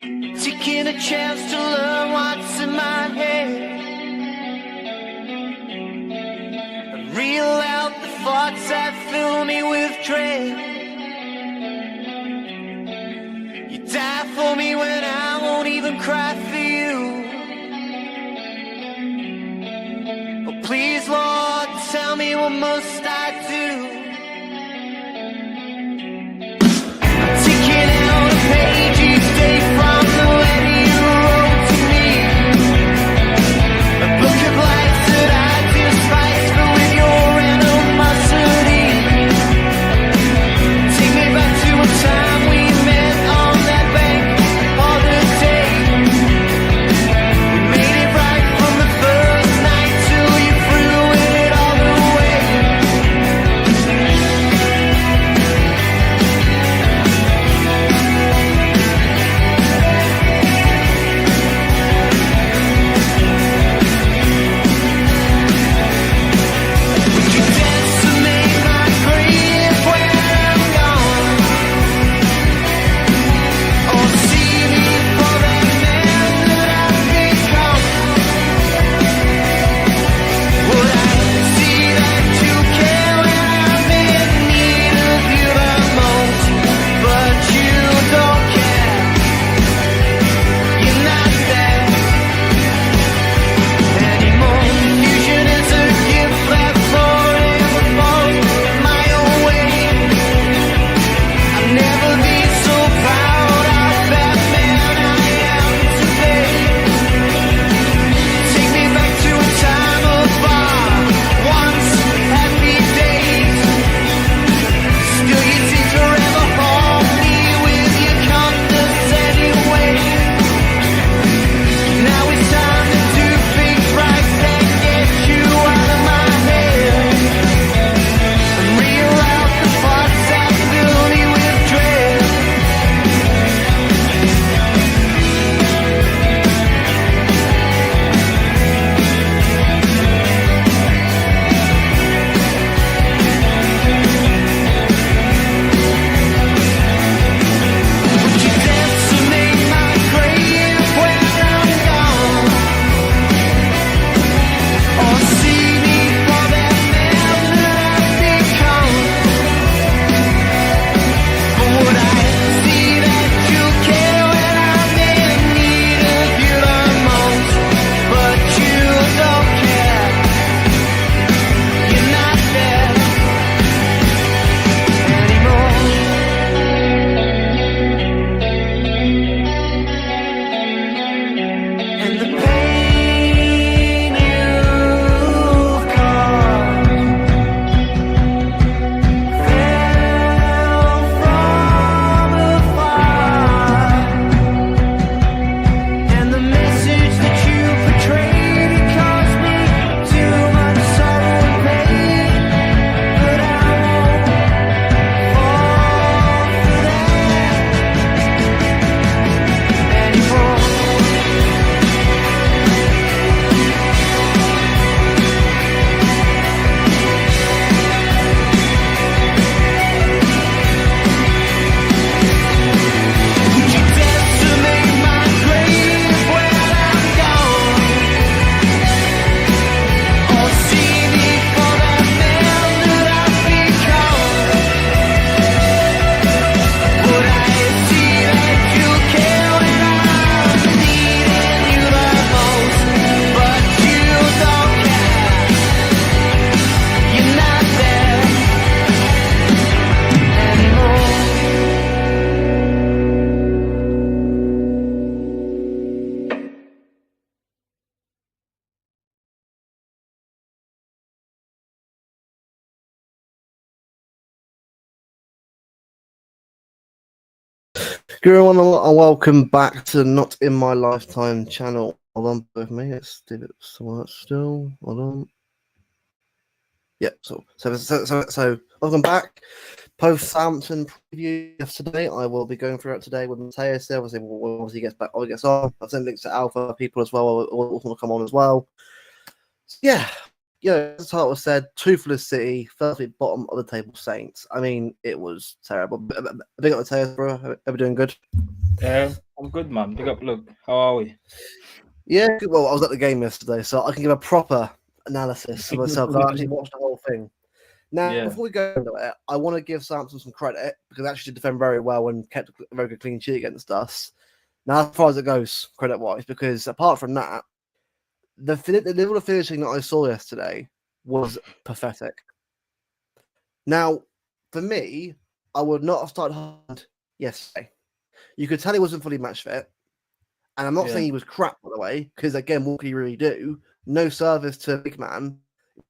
Taking a chance to learn what's in my head. And reel out the thoughts that fill me with dread. You die for me when I won't even cry for you. Oh, please, Lord, tell me what must I do? I'm taking out a page each day from the letter you wrote to me. A book of life that I despise, but with your animosity. Take me back to a time we met on that bank holiday. We made it right from the first night till you threw it all away. Would you dance to make my grave when I'm gone? Or see me for that man that I've become? Would I see that you care when I'm in need of you the most? But you don't care. You're not there anymore. Confusion is a gift that forever falls my own way. I'll never be so proud of that man I am today. Take me back to a time of our once happy days. Still you seem to ever haunt me with your condescending ways. Now it's time to do things right and get you out of my head. And reel out the thoughts that fill me with dread. Would you dance to make my grave when I'm gone? Or see me for that man that I've become? Or would I see that you care when I'm in need of you the most? But you don't care. You're not there anymore. And the pain you've caused fell from afar. And the message that you portrayed, it caused me too much sorrow and pain. But I won't fall for that anymore. Would you dance to make my grave when I'm gone? Or see me for that man that I've become? Would I see that you care when I'm needing you the most? But you don't care. You're not there anymore. Good everyone, and welcome back to Not In My Lifetime channel. Hold on with me, let's do it still. Hold on. Yep, so welcome back. Post Southampton preview yesterday. I will be going through it today with Mateus. Obviously, when he gets back, or he gets on. I've sent links to Alpha people as well. Will also want to come on as well. Yeah, as the title said, Toothless City, first week bottom of the table Saints. I mean, it was terrible. Big up Mateus, bro. Hope you're doing good. Yeah, I'm good, man. Big up, look. How are we? Yeah, good. Well, I was at the game yesterday, so I can give a proper analysis of myself. I actually watched the whole thing. Now, Yeah, before we go into it, I want to give Samson some credit because they actually did defend very well and kept a very good clean sheet against us. Now, as far as it goes, credit-wise, because apart from that, the level of finishing that I saw yesterday was pathetic. Now, for me, I would not have started hard yesterday. You could tell he wasn't fully match fit. And I'm not saying yeah, he was crap, by the way, because again, what can you really do? No service to a big man.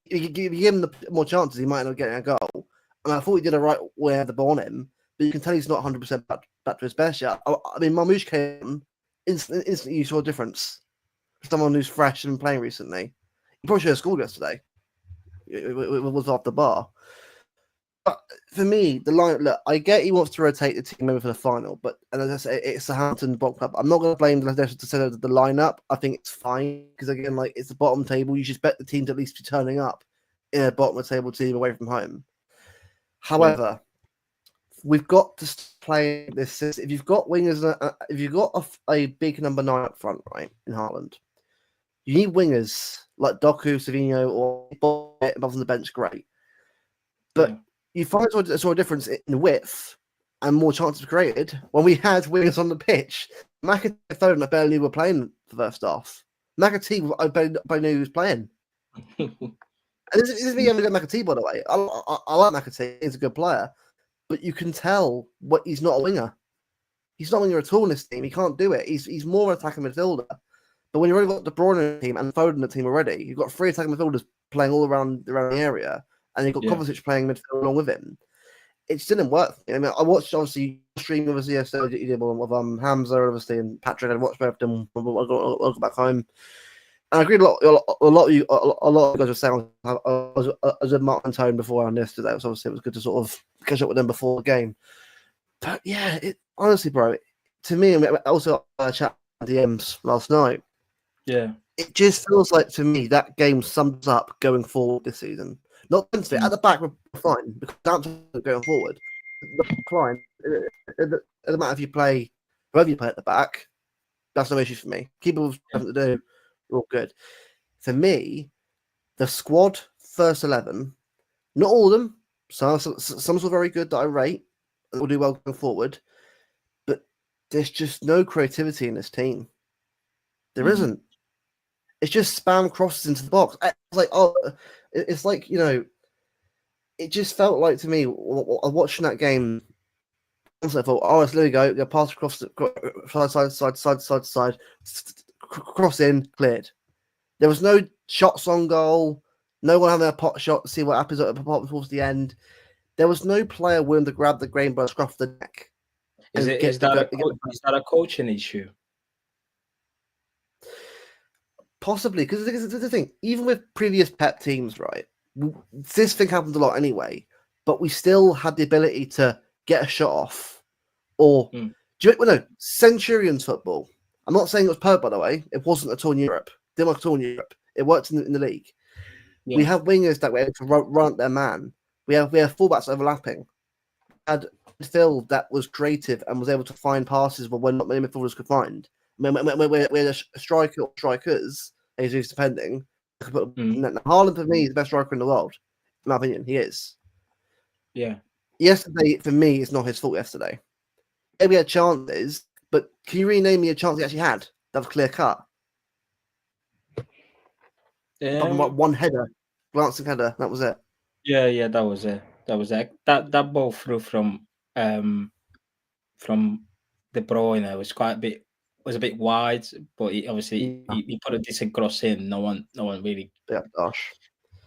If you give him the more chances, he might end up getting a goal. And I thought he did a right way of the ball on him, but you can tell he's not 100% back to his best yet. I mean, Marmoush came on, instantly you saw a difference. Someone who's fresh and playing recently. He probably should have scored yesterday. It was off the bar. But for me, the line. Look, I get he wants to rotate the team member for the final, but and as I say, it's the Hampton Bottom Club. I'm not going to blame the Leicester to set the lineup. I think it's fine because again, like it's the bottom table. You just bet the team to at least be turning up in a bottom of the table team away from home. However, we've got to play this. If you've got wingers, if you've got a big number 9 up front, right in Haaland, you need wingers like Doku, Savino, or above on the bench. Great, but you find saw a difference in width and more chances created when we had wingers on the pitch. McAtee and Foden, I barely were playing for the first half. McAtee, I barely knew he was playing. And this is me having a good McAtee, by the way. I like McAtee. He's a good player. But you can tell he's not a winger. He's not a winger at all in this team. He can't do it. He's more an attacking midfielder. But when you've already got De Bruyne in the team and Foden in the team already, you've got 3 attacking midfielders playing all around the area. And you've got Kovacic playing midfield along with him. It just didn't work. I mean, I watched obviously stream obviously yesterday. You did one with Hamza obviously and Patrick. I watched both of them. I got back home, and I agreed a lot of you guys were saying. I was with Mark and Tone before on yesterday, so obviously it was good to sort of catch up with them before the game. But yeah, honestly, bro, to me, I also chat DMs last night. Yeah, it just feels like to me that game sums up going forward this season. Not at the back we're fine because that's going forward. The line, it doesn't matter if you play whoever you play at the back. That's no issue for me. Keep all having to do, we're all good. For me, the squad first 11, not all of them. Some are very good that I rate and will do well going forward. But there's just no creativity in this team. There isn't. It's just spam crosses into the box. It's like, it just felt like to me, watching that game, I thought, oh, there we go, pass across side, cross in, cleared. There was no shots on goal, no one having a pot shot to see what happens at the pot towards the end. There was no player willing to grab the game by the scruff of the neck. Is that a coaching issue? Possibly, because the thing, even with previous Pep teams, right, this thing happened a lot anyway, but we still had the ability to get a shot off. Or, Centurions football. I'm not saying it was perfect, by the way. It wasn't at all in Europe. It didn't work at all in Europe. It worked in the league. Yeah. We have wingers that were able to run their man. We have fullbacks overlapping. We had midfield that was creative and was able to find passes when not many midfielders could find. We had a striker or strikers, as he's defending. Haaland, for me, is the best striker in the world. In my opinion, he is. Yeah. Yesterday, for me, it's not his fault yesterday. Yeah, we had chances, but can you rename me a chance he actually had? That was clear cut. One header, glancing header. That was it. Yeah, that was it. That ball through from De Bruyne was a bit wide, but he put a decent cross in. No one really. Yeah, gosh.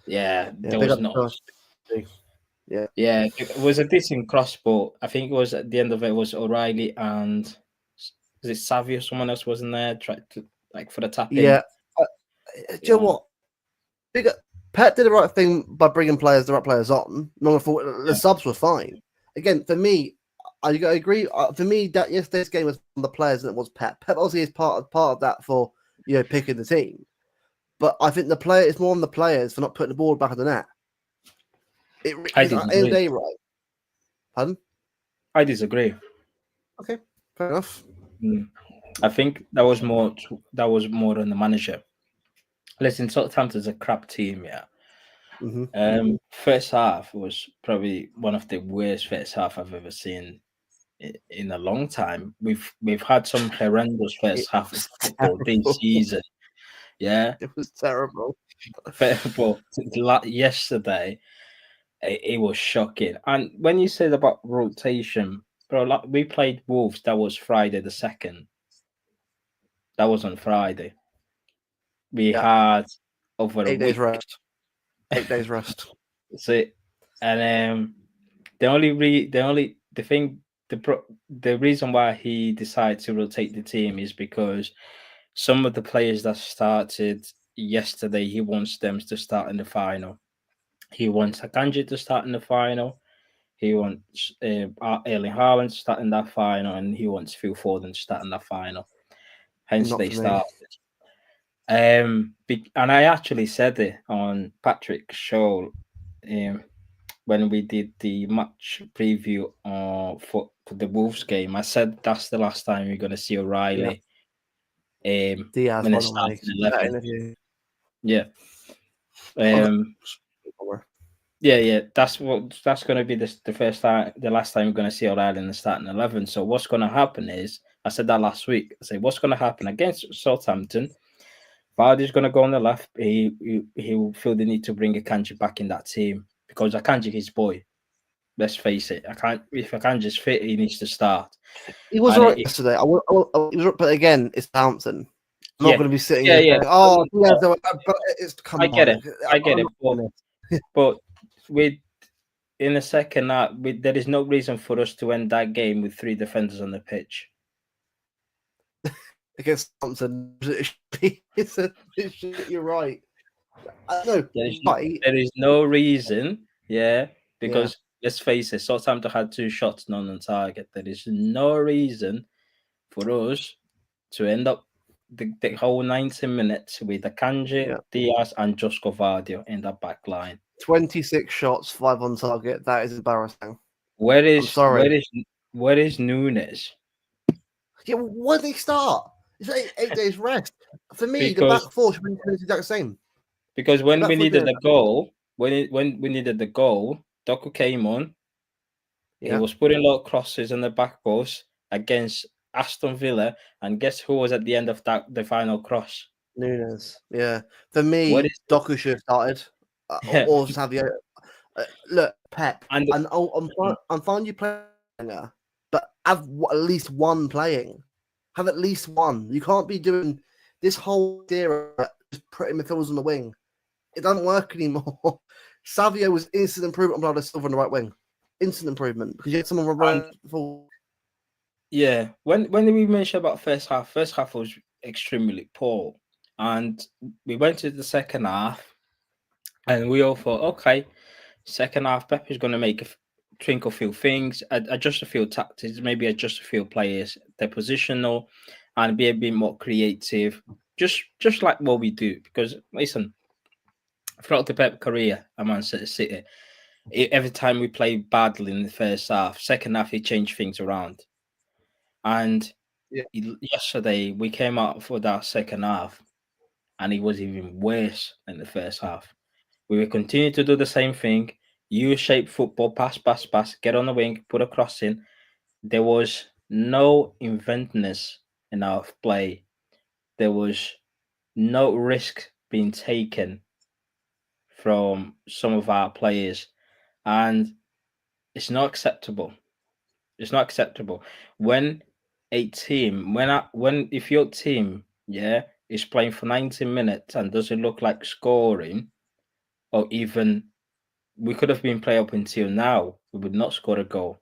Yeah, there was not. Yeah, it was a decent cross, but I think it was at the end of it was O'Reilly and was it Savio? Someone else wasn't there. Tried to for the tap in. Yeah. Do you know what? Pep did the right thing by bringing the right players on. I thought the subs were fine. Again, for me, I agree. For me, that yesterday's game was from the players than it was Pep. Pep obviously is part of that for picking the team, but I think it's more on the players for not putting the ball back in the net. I disagree. Right? Pardon? I disagree. Okay, fair enough. I think that was more on the manager. Listen, Southampton's a crap team, yeah. Mm-hmm. First half was probably one of the worst first half I've ever seen in a long time. We've had some horrendous It first half of was football this terrible. season, yeah. It was terrible. But yesterday, it was shocking. And when you said about rotation, bro, like we played Wolves. That was Friday the 2nd. That was on Friday. We Yeah, had over a 8 days week. rest. 8 days rest. So, and the thing the reason why he decided to rotate the team is because some of the players that started yesterday, he wants them to start in the final. He wants Akanji to start in the final. He wants Erling Haaland to start in that final, and he wants Phil Foden to start in that final. Hence, Not they for me. started. And I actually said it on Patrick's show, when we did the match preview for the Wolves game. I said that's the last time you're going to see Yeah. O'Reilly Diaz, in by the the way. starting That 11. interview. Yeah. I'm Yeah. That's going to be the first time, the last time we're going to see O'Reilly in the starting 11. So what's going to happen is, I said that last week. I said what's going to happen against Southampton. Vardy's going to go on the left. He will feel the need to bring Akanji back in that team because Akanji is boy. Let's face it. If Akanji's fit, he needs to start. He was And alright yesterday. But again, it's Southampton. I'm not yeah, going to be sitting yeah, here yeah. saying, "Oh, Diaz, but it's come I get on." it. I get I'm it. not doing it. But with in the second half, there is no reason for us to end that game with 3 defenders on the pitch. Against Southampton, you're right. No, There is, right. there is no reason, Yeah. because let's face it, Southampton had 2 shots, none on target. There is no reason for us to end up the whole 90 minutes with Akanji, Yeah. Diaz, and Josko Vardio in that back line. 26 shots, 5 on target. That is embarrassing. Where I'm is sorry. where is Nunes? Yeah, why did they start? It's 8 days rest. For me, the Because back four should be the exact same. when The we back four needed should the goal, when we needed the goal, Doku came on. He Yeah. was putting low crosses on the back post against Aston Villa, and guess who was at the end of the final cross? Nunes. Yeah. For What me, is Doku should have started. yeah. Or Savio. Look, Pep. And And I'm fine you playing, but have at least one playing. Have at least one. You can't be doing this whole era just putting midfielders on the wing. It doesn't work anymore. Savio was instant improvement on Bernardo Silva on the right wing. Instant improvement because you had someone and run before. yeah, when we mentioned about first half was extremely poor, and we went to the second half, and we all thought, okay, second half, Pep is going to make twink a few things, adjust a few tactics, maybe adjust a few players, their positional, and be a bit more creative, just like what we do. Because listen, throughout the Pep career at Man City, every time we play badly in the first half, second half he changed things around. And Yeah. yesterday we came out for that second half, and it was even worse than the first half. We will continue to do the same thing. U-shaped football, pass, get on the wing, put a cross in. There was no inventiveness in our play. There was no risk being taken from some of our players, and it's not acceptable. It's not acceptable when a team, when if your team, is playing for 90 minutes and doesn't look like scoring, or even we could have been playing up until now, we would not score a goal,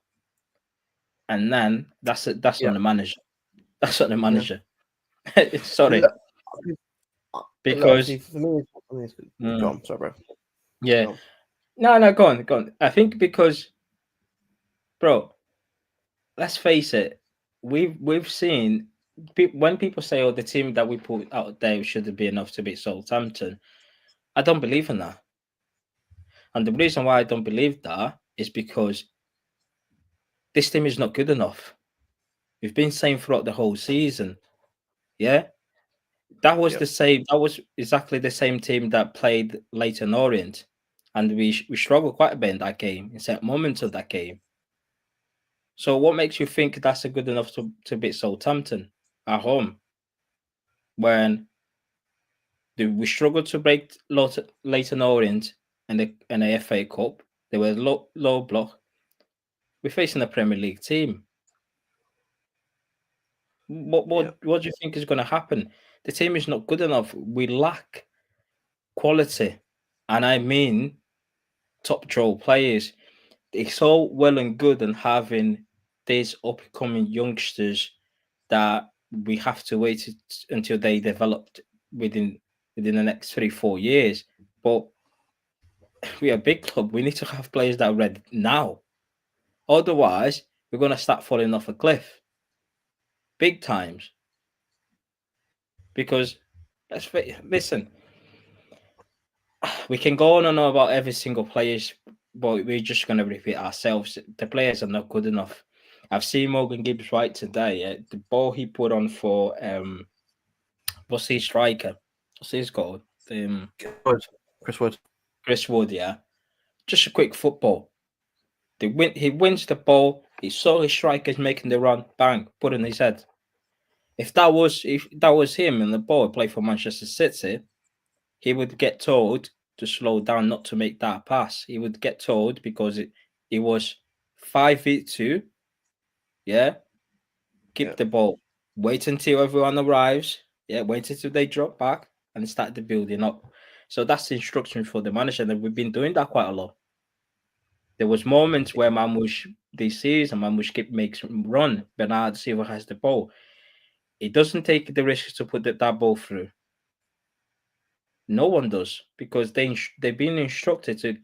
and then that's it. That's on Yeah. the manager. That's on the Yeah. manager. Sorry, Look, because obviously for me, it's good. Go on, sorry, bro. yeah, Go on. no, go on. I think because, bro, let's face it, we've seen when people say, "Oh, the team that we put out there should be enough to beat Southampton." I don't believe in that, and the reason why I don't believe that is because this team is not good enough. We've been saying throughout the whole season Yeah, that was Yeah. the same. That was exactly the same team that played Leighton Orient, and we struggled quite a bit in that game, in certain moments of that game. So, what makes you think that's a good enough to beat Southampton at home when we struggled to break Leighton Orient in the FA Cup? They were low block. We're facing a Premier League team. What Yeah. what what do you think is going to happen? The team is not good enough. We lack quality, and I mean top draw players. It's all well and good and having these upcoming youngsters that we have to wait until they developed within within the next 3 4 years. But we are a big club. We need to have players that are ready now. Otherwise, we're going to start falling off a cliff big times. Because listen, we can go on and on about every single players, but we're just going to repeat ourselves. The players are not good enough. I've seen Morgan Gibbs White today. The ball he put on for what's his striker? What's his called? Wood. Chris Wood. Chris Wood. Yeah, just a quick football. He wins the ball. He saw his strikers making the run. Bang! Put in his head. If that was him and the ball played for Manchester City, he would get told to slow down, not to make that pass. He would get told because it was 5v2. Yeah, keep Yeah. the ball. Wait until everyone arrives. Yeah, wait until they drop back and start the building up. So that's the instruction for the manager, and we've been doing that quite a lot. There was moments where Mamush this season, Mamush makes him run. Bernard Silva has the ball. He doesn't take the risk to put that ball through. No one does because they've been instructed to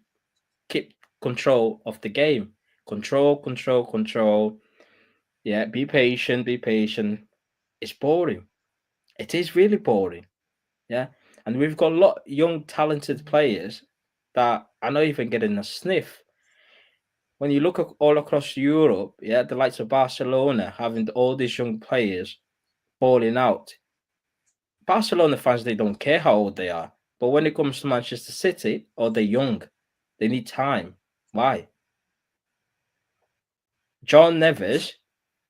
keep control of the game. Control, control, control. Yeah, be patient, be patient. It's boring. It is really boring. Yeah. And we've got a lot of young, talented players that are not even getting a sniff. When you look at all across Europe, yeah, the likes of Barcelona having all these young players balling out. Barcelona fans, they don't care how old they are. But when it comes to Manchester City, or they're young, they need time. Why? John Neves,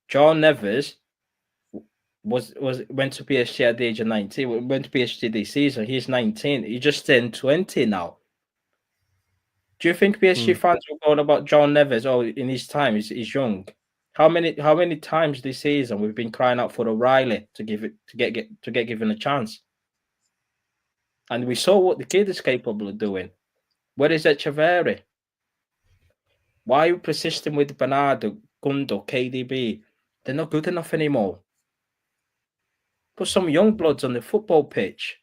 John Neves was went to PSG at the age of 19. Went to PSG this season. He's 19. He just turned 20 now. Do you think PSG fans will go on about John Neves? Oh, in his time, he's young. How many times this season we've been crying out for O'Reilly to get given a chance, and we saw what the kid is capable of doing. Where is Echeverri? Why are you persisting with Bernardo, Gundo, KDB? They're not good enough anymore. Put some young bloods on the football pitch.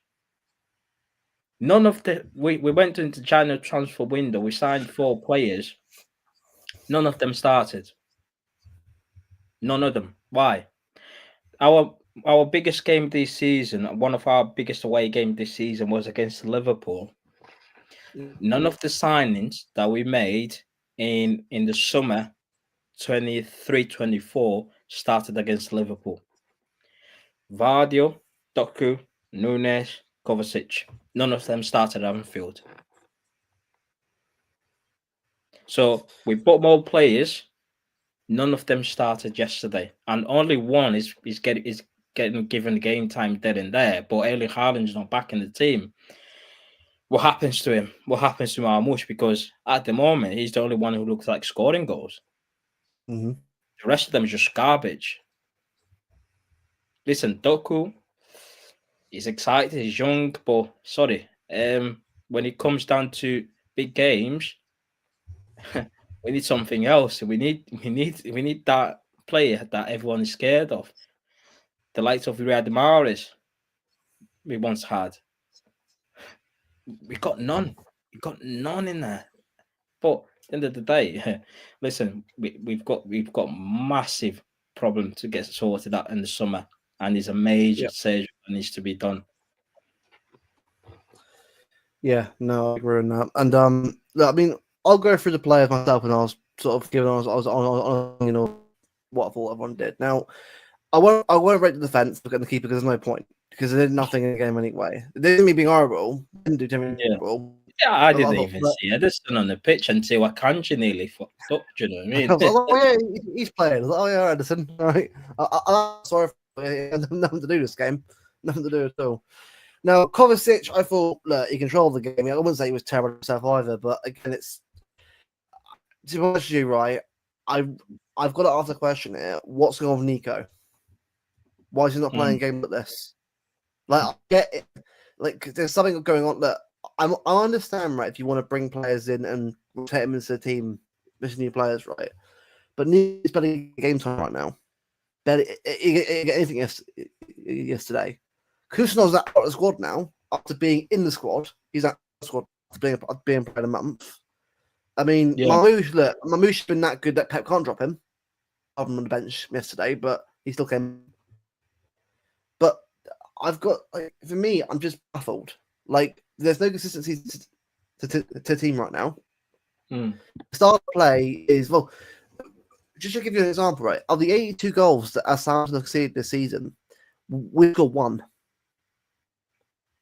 None of we went into January transfer window. We signed 4 players. None of them started. None of them. Why? Our biggest game this season, one of our biggest away games this season, was against Liverpool. None of the signings that we made in the summer 23-24 started against Liverpool. Vardio, Doku, Nunes, Kovacic. None of them started at Anfield. So we bought more players. None of them started yesterday, and only one is getting given game time there and there. But Erling Haaland's not back in the team. What happens to him? What happens to Marmoush? Because at the moment he's the only one who looks like scoring goals. Mm-hmm. The rest of them is just garbage. Listen, Doku is excited, he's young, but sorry, when it comes down to big games, we need something else. We need that player that everyone is scared of. The likes of Riyad Mahrez we once had. We got none. We got none in there. But at the end of the day, listen, we've got massive problem to get sorted out in the summer, and there's a major surgery that needs to be done. Yeah, no, I agree on that. And I mean, I'll go through the players myself, and I was sort of giving, I was on what I thought everyone did. Now, I won't rate the defense. Look at the keeper because there's no point because they did nothing in the game anyway. They didn't me being horrible. Didn't do anything Yeah. horrible. Yeah, I But didn't thought, even see Edison on the pitch until Akanji nearly fucked up. Do you know what I I mean? was like, oh yeah, he's playing. I was like, oh yeah, Edison. All right. I'm sorry for nothing to do this game. Nothing to do at all. Now Kovacic, I thought, look, he controlled the game. I wouldn't say he was terrible himself either, but again, it's to be honest with you, right? I've got to ask the question here: what's going on with Nico? Why is he not playing a game like this? Like, I get it. Like, there's something going on that I understand, right? If you want to bring players in and rotate them into the team, with new players, right? But Nico's playing game time right now. Better anything yesterday. Kusanov's out of the squad now after being in the squad. He's out of the squad after being played a month. I mean, Yeah. Mamouche's been that good that Pep can't drop him. Other than on the bench yesterday, but he still came. But I've got, like, for me, I'm just baffled. Like, there's no consistency to the team right now. Mm. Start of play is, well, just to give you an example, right? Of the 82 goals that Southampton have conceded this season, we've got one.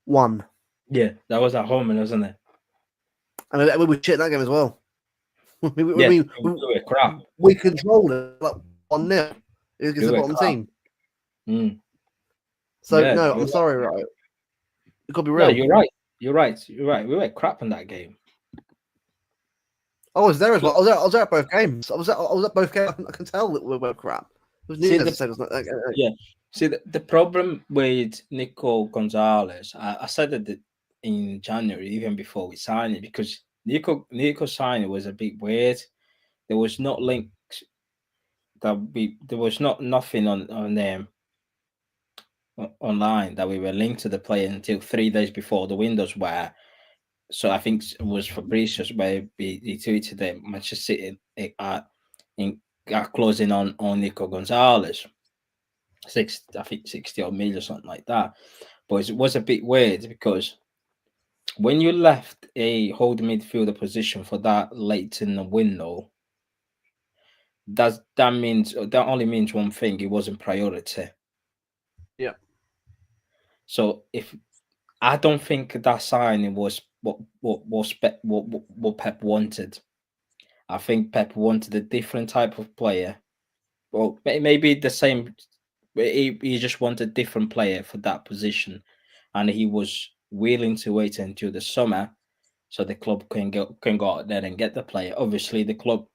One. Yeah, that was at home, wasn't it? And we were shit in that game as well. We were crap. We controlled it like 1-0 against We the were bottom crap. team. Mm. So, Yeah, no, you're I'm sorry, right? It got to be No, real. you're right. You're right. We were crap in that game. I was there as well. I was there at both games. I was at both games. I can tell that we were crap. It was Yeah. See, the problem with Nico Gonzalez, I said that in January, even before we signed it, because Nico signing was a bit weird. There was not links there was nothing on them online that we were linked to the player until 3 days before the windows were. So I think it was Fabricius where he tweeted that Manchester City are closing on Nico Gonzalez. I think 60 odd million or something like that. But it was a bit weird because when you left a holding midfielder position for that late in the window, that only means one thing: it wasn't priority. Yeah. So if I don't think that signing was what Pep wanted. I think Pep wanted a different type of player. Well, maybe the same. He just wanted a different player for that position, and he was willing to wait until the summer so the club can go out there and get the player. Obviously, the club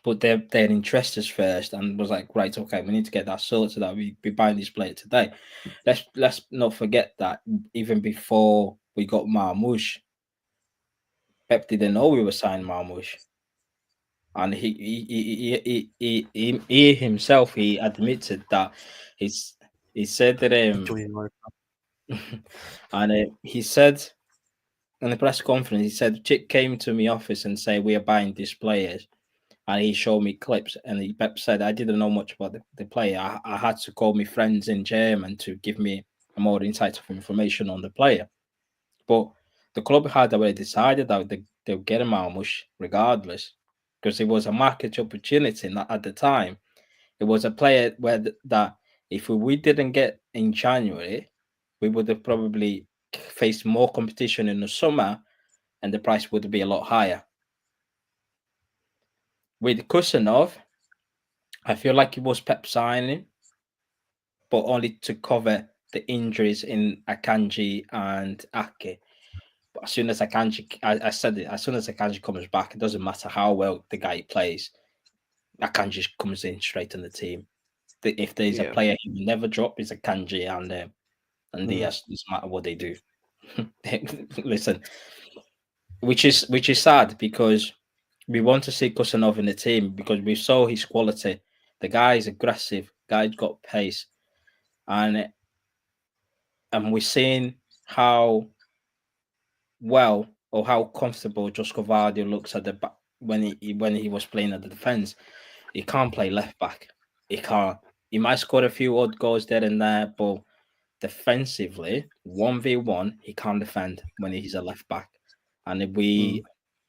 put their interests first and was like, right, okay, we need to get that sorted so that we buying this player today. Let's not forget that even before we got Marmoush, Pep didn't know we were signing Marmoush. And he himself, he admitted that he said that and he said in the press conference, he said Chick came to my office and say we are buying these players, and he showed me clips, and Pep said I didn't know much about the player. I had to call my friends in German to give me more insights of information on the player, but the club had already decided that they'll get him Marmoush regardless, because it was a market opportunity at the time. It was a player that if we didn't get in January, we would have probably faced more competition in the summer, and the price would be a lot higher. With Kusanov, I feel like it was Pep signing, but only to cover the injuries in Akanji and Ake. But as soon as Akanji, I said it, as soon as Akanji comes back, it doesn't matter how well the guy plays. Akanji comes in straight in the team. If there's a player he will never drop, it's Akanji and Diaz. Doesn't matter what they do. Listen, which is sad because we want to see Kusanov in the team because we saw his quality. The guy is aggressive. Guy's got pace, and we're seeing how well or how comfortable Josko Vardy looks at the back when he was playing at the defense. He can't play left back. He can't. He might score a few odd goals there and there, but defensively, 1v1, he can't defend when he's a left back. And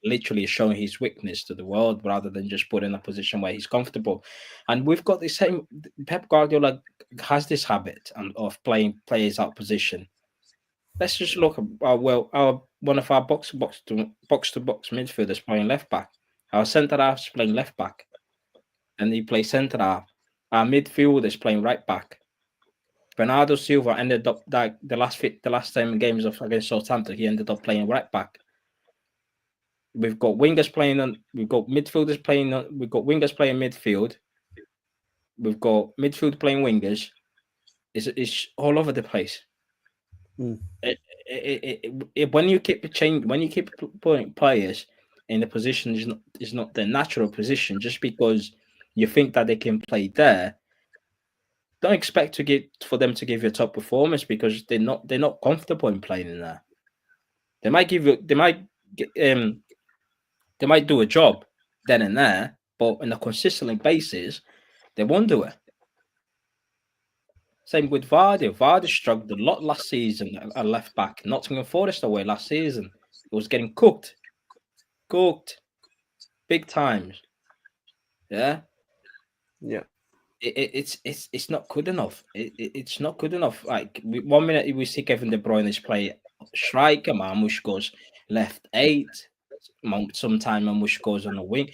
literally showing his weakness to the world rather than just put in a position where he's comfortable. And we've got the same. Pep Guardiola has this habit of playing players out position. Let's just look at our one of our box to box midfielders playing left back. Our centre half's playing left back, and he plays centre half. Our midfield is playing right back. Bernardo Silva ended up like the last time games of against Southampton, he ended up playing right back. We've got wingers playing on. We've got midfielders playing on. We've got wingers playing midfield. We've got midfield playing wingers. It's all over the place. Mm. When you keep putting players in a position is not their natural position, just because you think that they can play there. Don't expect for them to give you a top performance because they're not comfortable in playing in there. They might they might do a job then and there, but on a consistent basis, they won't do it. Same with Vardy. Vardy struggled a lot last season at left back. Nottingham Forest away last season. It was getting cooked big times. Yeah. Yeah. It's not good enough. It's not good enough. Like 1 minute we see Kevin De Bruyne's play striker, Marmoush goes left 8. Sometime Marmoush goes on the wing.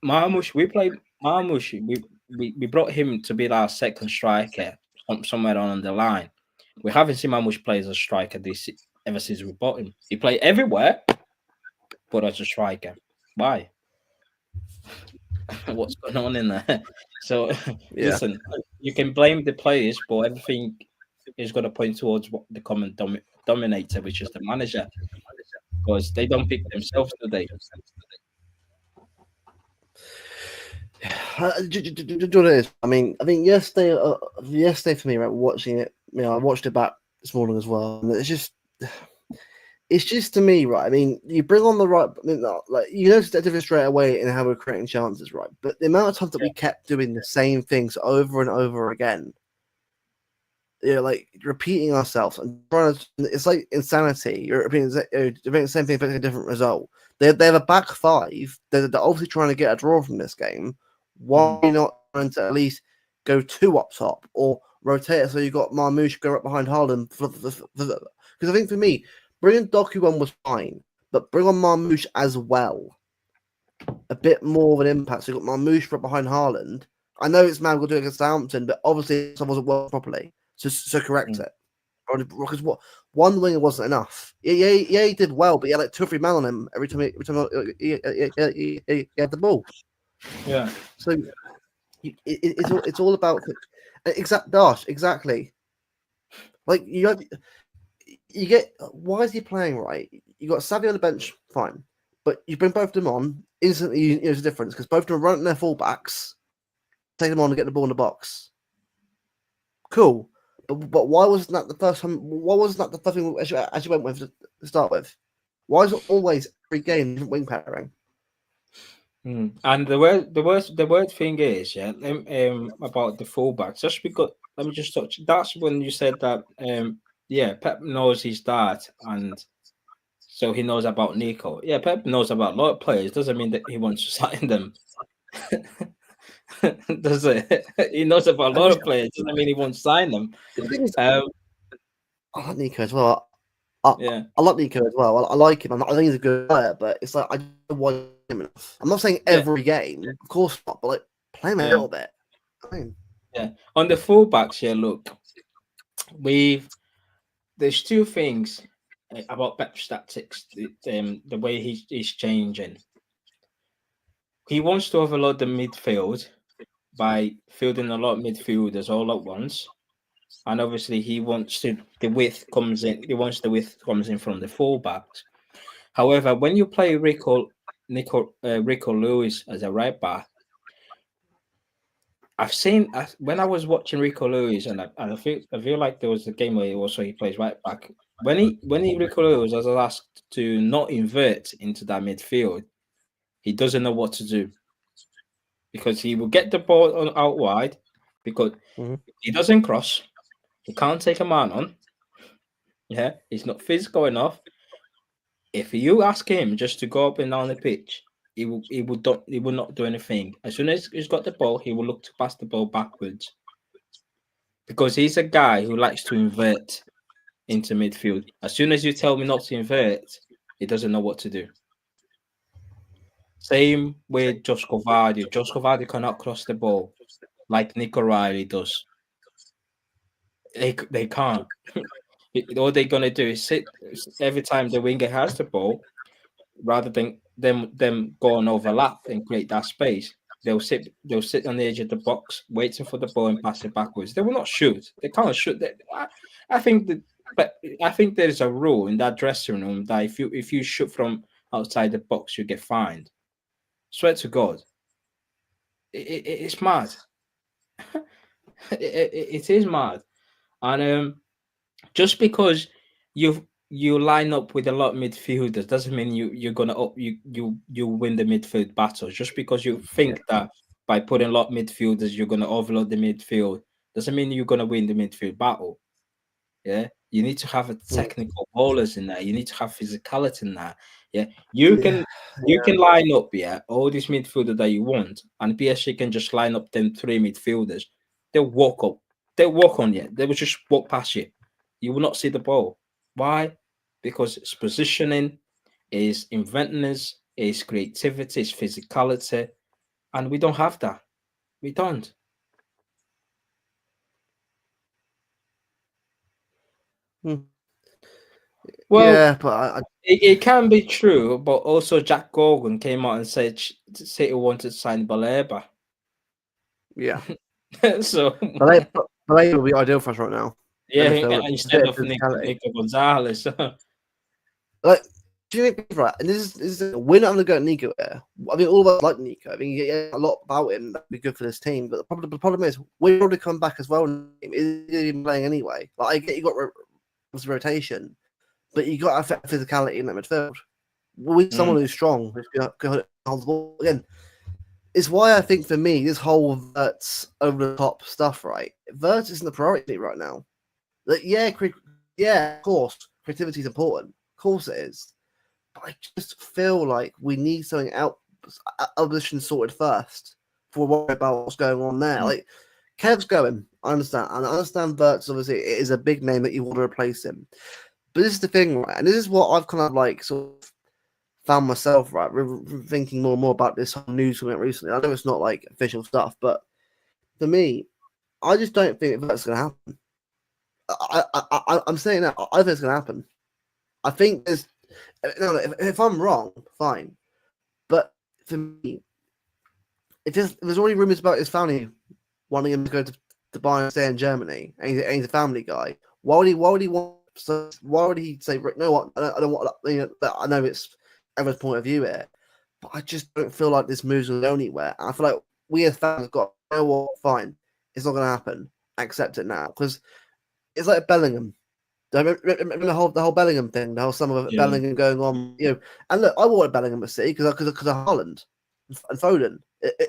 Marmoush, we play Marmoush. We brought him to be our second striker somewhere on the line. We haven't seen Marmoush play as a striker ever since we bought him. He played everywhere, but as a striker. Why? What's going on in there? So listen, you can blame the players, but everything is going to point towards what the common dominator, which is the manager, because they don't pick themselves, do they? Do you know what it is? I mean, yesterday for me, right, watching it, I watched it back this morning as well, and it's just to me, right? I mean, you bring on the right, like you notice that difference straight away in how we're creating chances, right? But the amount of times that we kept doing the same things over and over again, like repeating ourselves and trying to, it's like insanity. You're repeating the same thing, but a different result. They have a back five. They're obviously trying to get a draw from this game. Why not trying to at least go 2 up top or rotate it so you got Marmoush go up behind Haaland? Because I think for me, bringing Doku on was fine, but bring on Marmoush as well. A bit more of an impact. So you got Marmoush right behind Haaland. I know it's man will do it against Southampton, but obviously it wasn't working properly. So correct it. Because one winger wasn't enough. Yeah, he did well, but he had like 2 or 3 men on him every time he had the ball. Yeah. So it's all about exactly. Like you get, why is he playing right? You got Savvy on the bench, fine, but you bring both of them on instantly. There's a difference because both of them are running their fullbacks, take them on and get the ball in the box. Cool, but why wasn't that the first time? Why wasn't that the first thing as you went with to start with? Why is it always every game different wing pairing? And the word thing is, about the fullbacks. Just because, let me just touch. That's when you said that. Pep knows his dad, and so he knows about Nico. Yeah, Pep knows about a lot of players. Doesn't mean that he wants to sign them. Does it? He knows about a lot of players. Doesn't mean he wants to sign them. I like Nico as well. I like Nico as well. I like him. I think he's a good player, but it's like I don't want him enough. I'm not saying every game, of course not, but like play him a little bit. On the fullbacks, look, there's 2 things about Pep's tactics. The way he's changing. He wants to overload the midfield by fielding a lot of midfielders all at once. And obviously, he wants the width comes in from the fullbacks. However, when you play Rico Lewis as a right back, I've seen when I was watching Rico Lewis, and I feel like there was a game where he plays right back. When Rico Lewis was asked to not invert into that midfield, he doesn't know what to do because he will get the ball out wide because he doesn't cross. He can't take a man on. Yeah, he's not physical enough. If you ask him just to go up and down the pitch, he will not do anything. As soon as he's got the ball, he will look to pass the ball backwards because he's a guy who likes to invert into midfield. As soon as you tell me not to invert, he doesn't know what to do. Same with Josh Kovardi. Josh Kovardi cannot cross the ball like Nick O'Reilly does. They can't. All they're gonna do is sit every time the winger has the ball, rather than them go and overlap and create that space. They'll sit on the edge of the box, waiting for the ball and pass it backwards. They will not shoot. They can't shoot. I think that, but I think there's a rule in that dressing room that if you shoot from outside the box, you get fined. Swear to God, it's mad. It is mad, and just because you line up with a lot of midfielders doesn't mean you're gonna you win the midfield battles. Just because you think that by putting a lot of midfielders you're gonna overload the midfield doesn't mean you're gonna win the midfield battle. Yeah, you need to have a Mm. technical bowlers in there. You need to have physicality in that. Yeah, Yeah, you can line up all these midfielders that you want, and PSG can just line up them three midfielders. They'll walk up. They'll walk on you. They will just walk past you. You will not see the ball. Why? Because it's positioning, is inventiveness, is creativity, is physicality, and we don't have that. We don't. Mm. Well, Yeah, but it can be true, but also Jack Gorgon came out and said City wanted to sign Baleba. yeah, So but they will be ideal for us right now. yeah, Midfield, a instead bit of of physicality. Nico Gonzalez. Like, do you think right? And this is we're not going to go at Nico here. I mean, all of us like Nico. I mean, you get a lot about him that'd be good for this team. But the problem is, we've already come back as well. Is even playing anyway? Like, I get you got rotation, but you got to have physicality in that midfield. We need someone who's strong, who's going to hold the ball again. It's why I think for me, this whole Verts over the top stuff, right? Verts isn't the priority right now. Like, yeah, of course, creativity is important. Of course it is. But I just feel like we need something out opposition sorted first before we worry about what's going on there. Like, Kev's going, I understand. And I understand Verts, obviously, it is a big name that you want to replace him. But this is the thing, right? And this is what I've kind of like sort of found myself, right, thinking more and more about this whole news we went recently. I know it's not like official stuff, but for me, I just don't think that's going to happen. I'm saying that I think it's going to happen. I think there's no, if I'm wrong, fine, but for me, if there's already rumors about his family wanting him to go to Dubai and stay in Germany, and he's a family guy, why would he want? So why would he say, you know what? I don't want. You know, I know it's everyone's point of view here, but I just don't feel like this move's going to go anywhere. I feel like we as fans have got, you know what? Fine, it's not going to happen. Accept it now, because it's like Bellingham. Remember the whole Bellingham thing, the whole summer of Bellingham going on, you know. And look, I wanted Bellingham to see because of Haaland and Foden.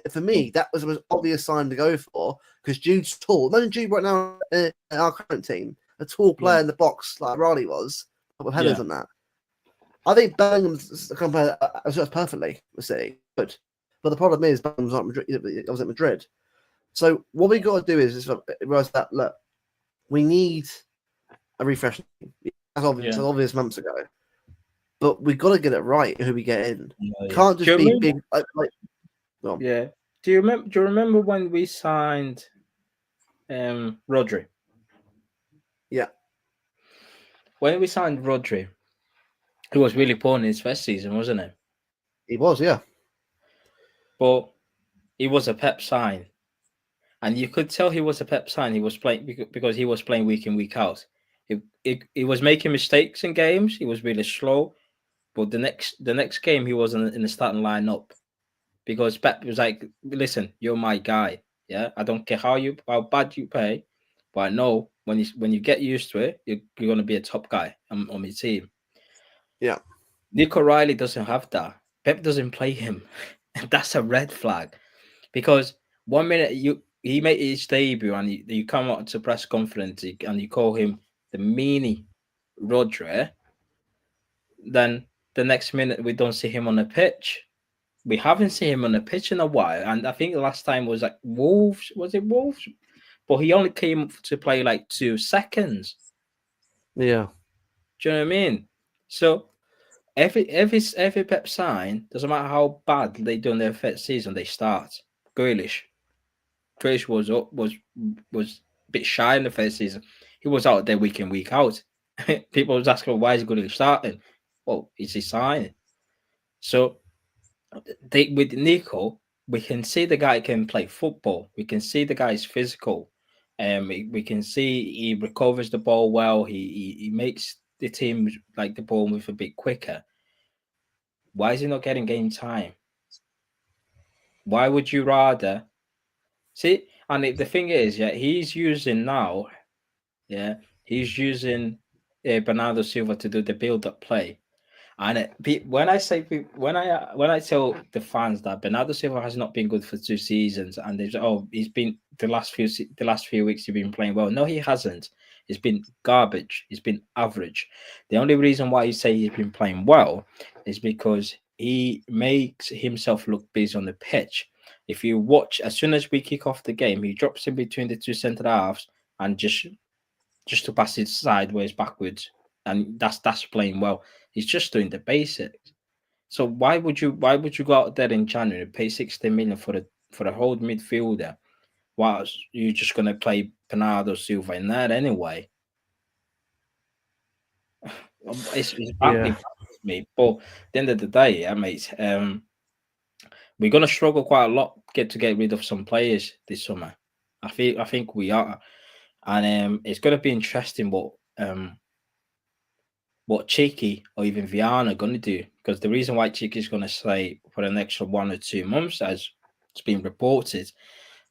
For me, that was an obvious sign to go for because Jude's tall. Imagine Jude right now in our current team, a tall player in the box like Riley was, with headers and that. I think Bellingham's come player perfectly with City, but the problem is Bellingham's not Madrid. I was at Madrid, so what we got to do is realize that look, we need a refresh. That's obvious months ago, but we got to get it right. Who we get in can't just be big. Yeah. Do you remember when we signed Rodri? Yeah. When we signed Rodri, he was really poor in his first season, wasn't it? He was, yeah. But he was a Pep sign. And you could tell he was a Pep sign. He was playing because he was playing week in, week out. He was making mistakes in games. He was really slow. But the next game, he was in the starting lineup because Pep was like, "Listen, you're my guy. Yeah, I don't care how bad you play, but I know when you get used to it, you're gonna be a top guy on my team." Yeah. Nick O'Reilly doesn't have that. Pep doesn't play him. That's a red flag because 1 minute he made his debut and you come out to press conference and you call him the meanie Rodri, then The next minute, we don't see him on the pitch. We haven't seen him on the pitch in a while, and I think the last time was like Wolves. Was it Wolves? But he only came to play like 2 seconds. Yeah. Do you know what I mean? So every Pep sign, doesn't matter how bad they do in their first season, they start. Grealish. Grealish was a bit shy in the first season. He was out there week in, week out. People was asking why is Grealish starting? Well, it's his sign. So with Nico, we can see the guy can play football. We can see the guy's physical. We can see he recovers the ball well. He makes the team like the ball move a bit quicker. Why is he not getting game time? Why would you rather see? And the thing is, yeah, he's using now. Yeah, he's using Bernardo Silva to do the build-up play. And when I say when I tell the fans that Bernardo Silva has not been good for 2 seasons, and they say, oh, he's been the last few weeks he's been playing well. No, he hasn't. He's been garbage. He's been average. The only reason why you say he's been playing well is because he makes himself look busy on the pitch. If you watch, as soon as we kick off the game, he drops in between the two centre halves and just to pass it sideways backwards, and that's playing well. He's just doing the basics. So why would you go out there in January and pay 60 million for a whole midfielder, whilst you're just gonna play Bernardo Silva in there anyway? It's badly me. But at the end of the day, yeah, mate, we're gonna struggle quite a lot to get rid of some players this summer. I think we are. And it's going to be interesting what Cheeky or even Viana are going to do, because the reason why Cheeky is going to stay for the next 1 or 2 months, as it's been reported,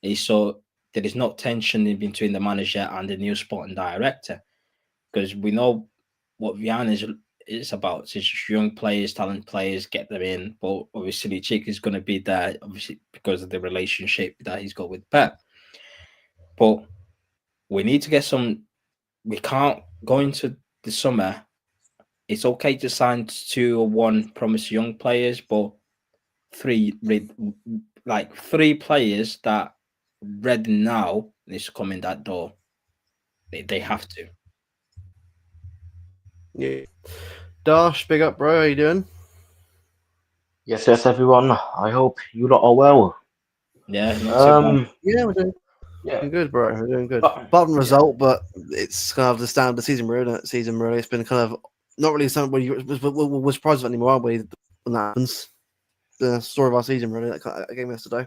is so there is no tension in between the manager and the new sporting director, because we know what Viana is about. It's just young players, talent players, get them in. But obviously, Cheeky is going to be there, obviously because of the relationship that he's got with Pep. But we need to get some. We can't go into the summer. It's okay to sign 2 or 1 promising young players, but 3 players that ready now needs to come in that door. They have to. Yeah. Dash, big up, bro. How you doing? Yes, everyone. I hope you lot are well. Yeah, not too bad. Yeah, we're doing Yeah, good, bro. We're doing good. But- Apart from the yeah. result, but it's kind of the standard of the season, really. It's been kind of not really something we're surprised of anymore, are we? When that happens, the story of our season, really. That game yesterday.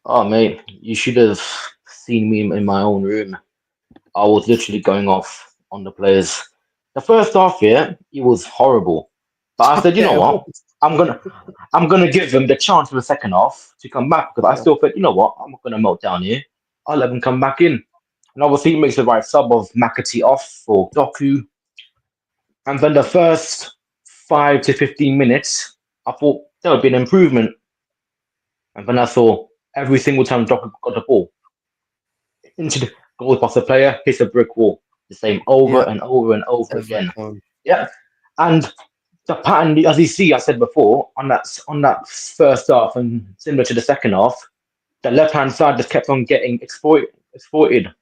Oh, mate, you should have seen me in my own room. I was literally going off on the players. The first half, yeah, it was horrible. But I said, you know what? I'm gonna give them the chance for the second half to come back, because I still thought, you know what? I'm not gonna melt down here. I'll let them come back in. And obviously, he makes the right sub of McAtee off for Doku. And then the first 5 to 15 minutes, I thought there would be an improvement. And then I saw every single time Doku got the ball into the goal past the player, hits a brick wall. The same over and over and over again. Yeah. And the pattern, as you see, I said before, on that first half and similar to the second half, the left hand side just kept on getting exploited,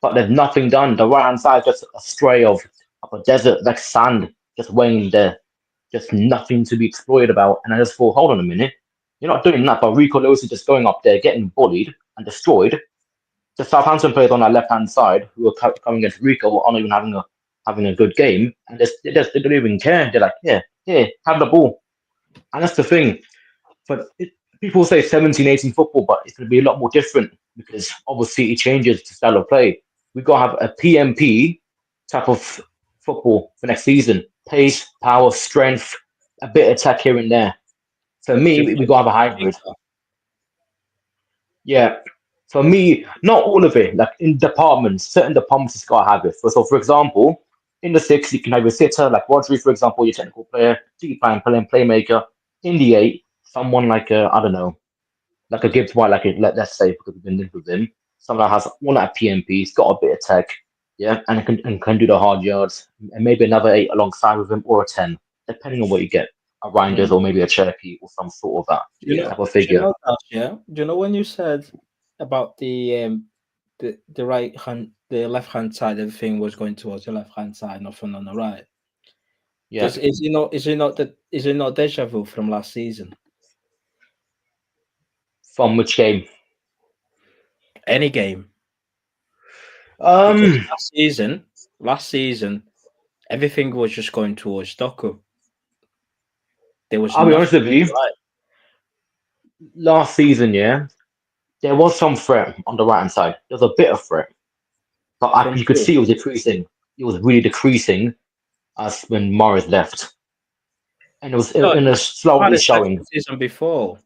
but there's nothing done. The right hand side is just a stray of a desert like sand just weighing there, just nothing to be exploited about. And I just thought, hold on a minute, you're not doing that, but Rico Lewis is just going up there, getting bullied and destroyed. The Southampton players on that left hand side who are coming against Rico aren't even having a good game, and they don't even care. They're like, yeah, have the ball. And that's the thing. But people say 17, 18 football, but it's going to be a lot more different, because obviously it changes the style of play. We've got to have a PMP type of football for next season. Pace, power, strength, a bit of attack here and there. For me, we've got to have a hybrid. Yeah. For me, not all of it. Like in departments, certain departments it's got to have it. So, for example, in the 6, you can have a sitter like Rodri, for example, your technical player, deep playmaker. In the 8, someone like I don't know, like a Gibbs White, let's say, because we've been linked with him. Someone that has one at PMP, he's got a bit of tech, yeah, and can do the hard yards, and maybe another 8 alongside with him, or a 10. depending on what you get, a Reinders or maybe a Cherokee or some sort of that Yeah. type of Do you figure. know that, yeah? Do you know when you said about the right hand, the left hand side, everything was going towards the left hand side, nothing on the right. Yeah. Is it not deja vu from last season? From which game? Any game. Because Um, last season, everything was just going towards Doku. There was I'll be honest nothing with you. right. Last season, yeah, there was some threat on the right hand side. There was a bit of threat, but From you could who? see it was decreasing. It was really decreasing as when Morris left, and it was No, in a slowly Palace left showing the season before.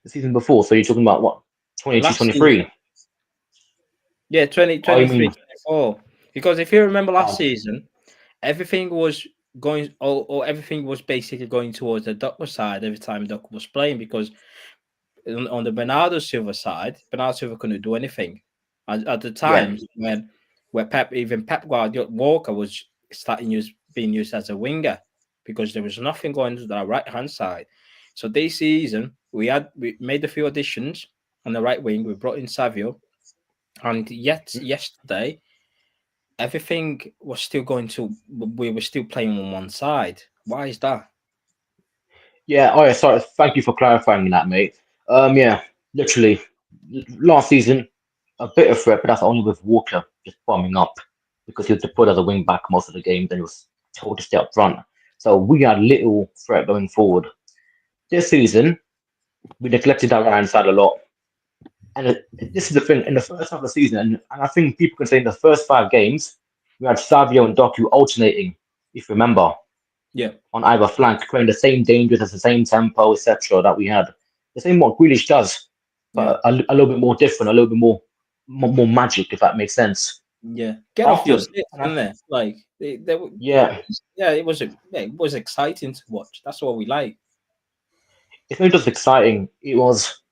the season before. So you're talking about what, 22, Last season. 23? Yeah, Oh, you 2023, mean 24. Because if you remember last oh season, everything was going or everything was basically going towards the Doku side every time Doku was playing because on the Bernardo Silva side, Bernardo Silva couldn't do anything. At the yeah, times when where Pep Guardiola Walker was being used as a winger because there was nothing going to the right hand side. So this season we made a few additions on the right wing. We brought in Savio, and yet yesterday everything was still going to we were still playing on one side. Why is that? yeah. Oh, yeah. Sorry, thank you for clarifying that, mate. Yeah, literally last season a bit of threat, but that's only with Walker just bombing up because he was deployed as a wing back most of the game. Then he was told to stay up front. So we had little threat going forward. This season, we neglected that right hand side a lot. And this is the thing in the first half of the season, and I think people can say in the first 5 games, we had Savio and Doku alternating, if you remember, Yeah, on either flank, creating the same dangers at the same tempo, etc. that we had. The same what Grealish does, yeah, but a little bit more different, a little bit more magic, if that makes sense. yeah. Get off your After, seat, and isn't I, there? Like yeah, yeah, it was exciting to watch. That's what we like. it's not just exciting. It was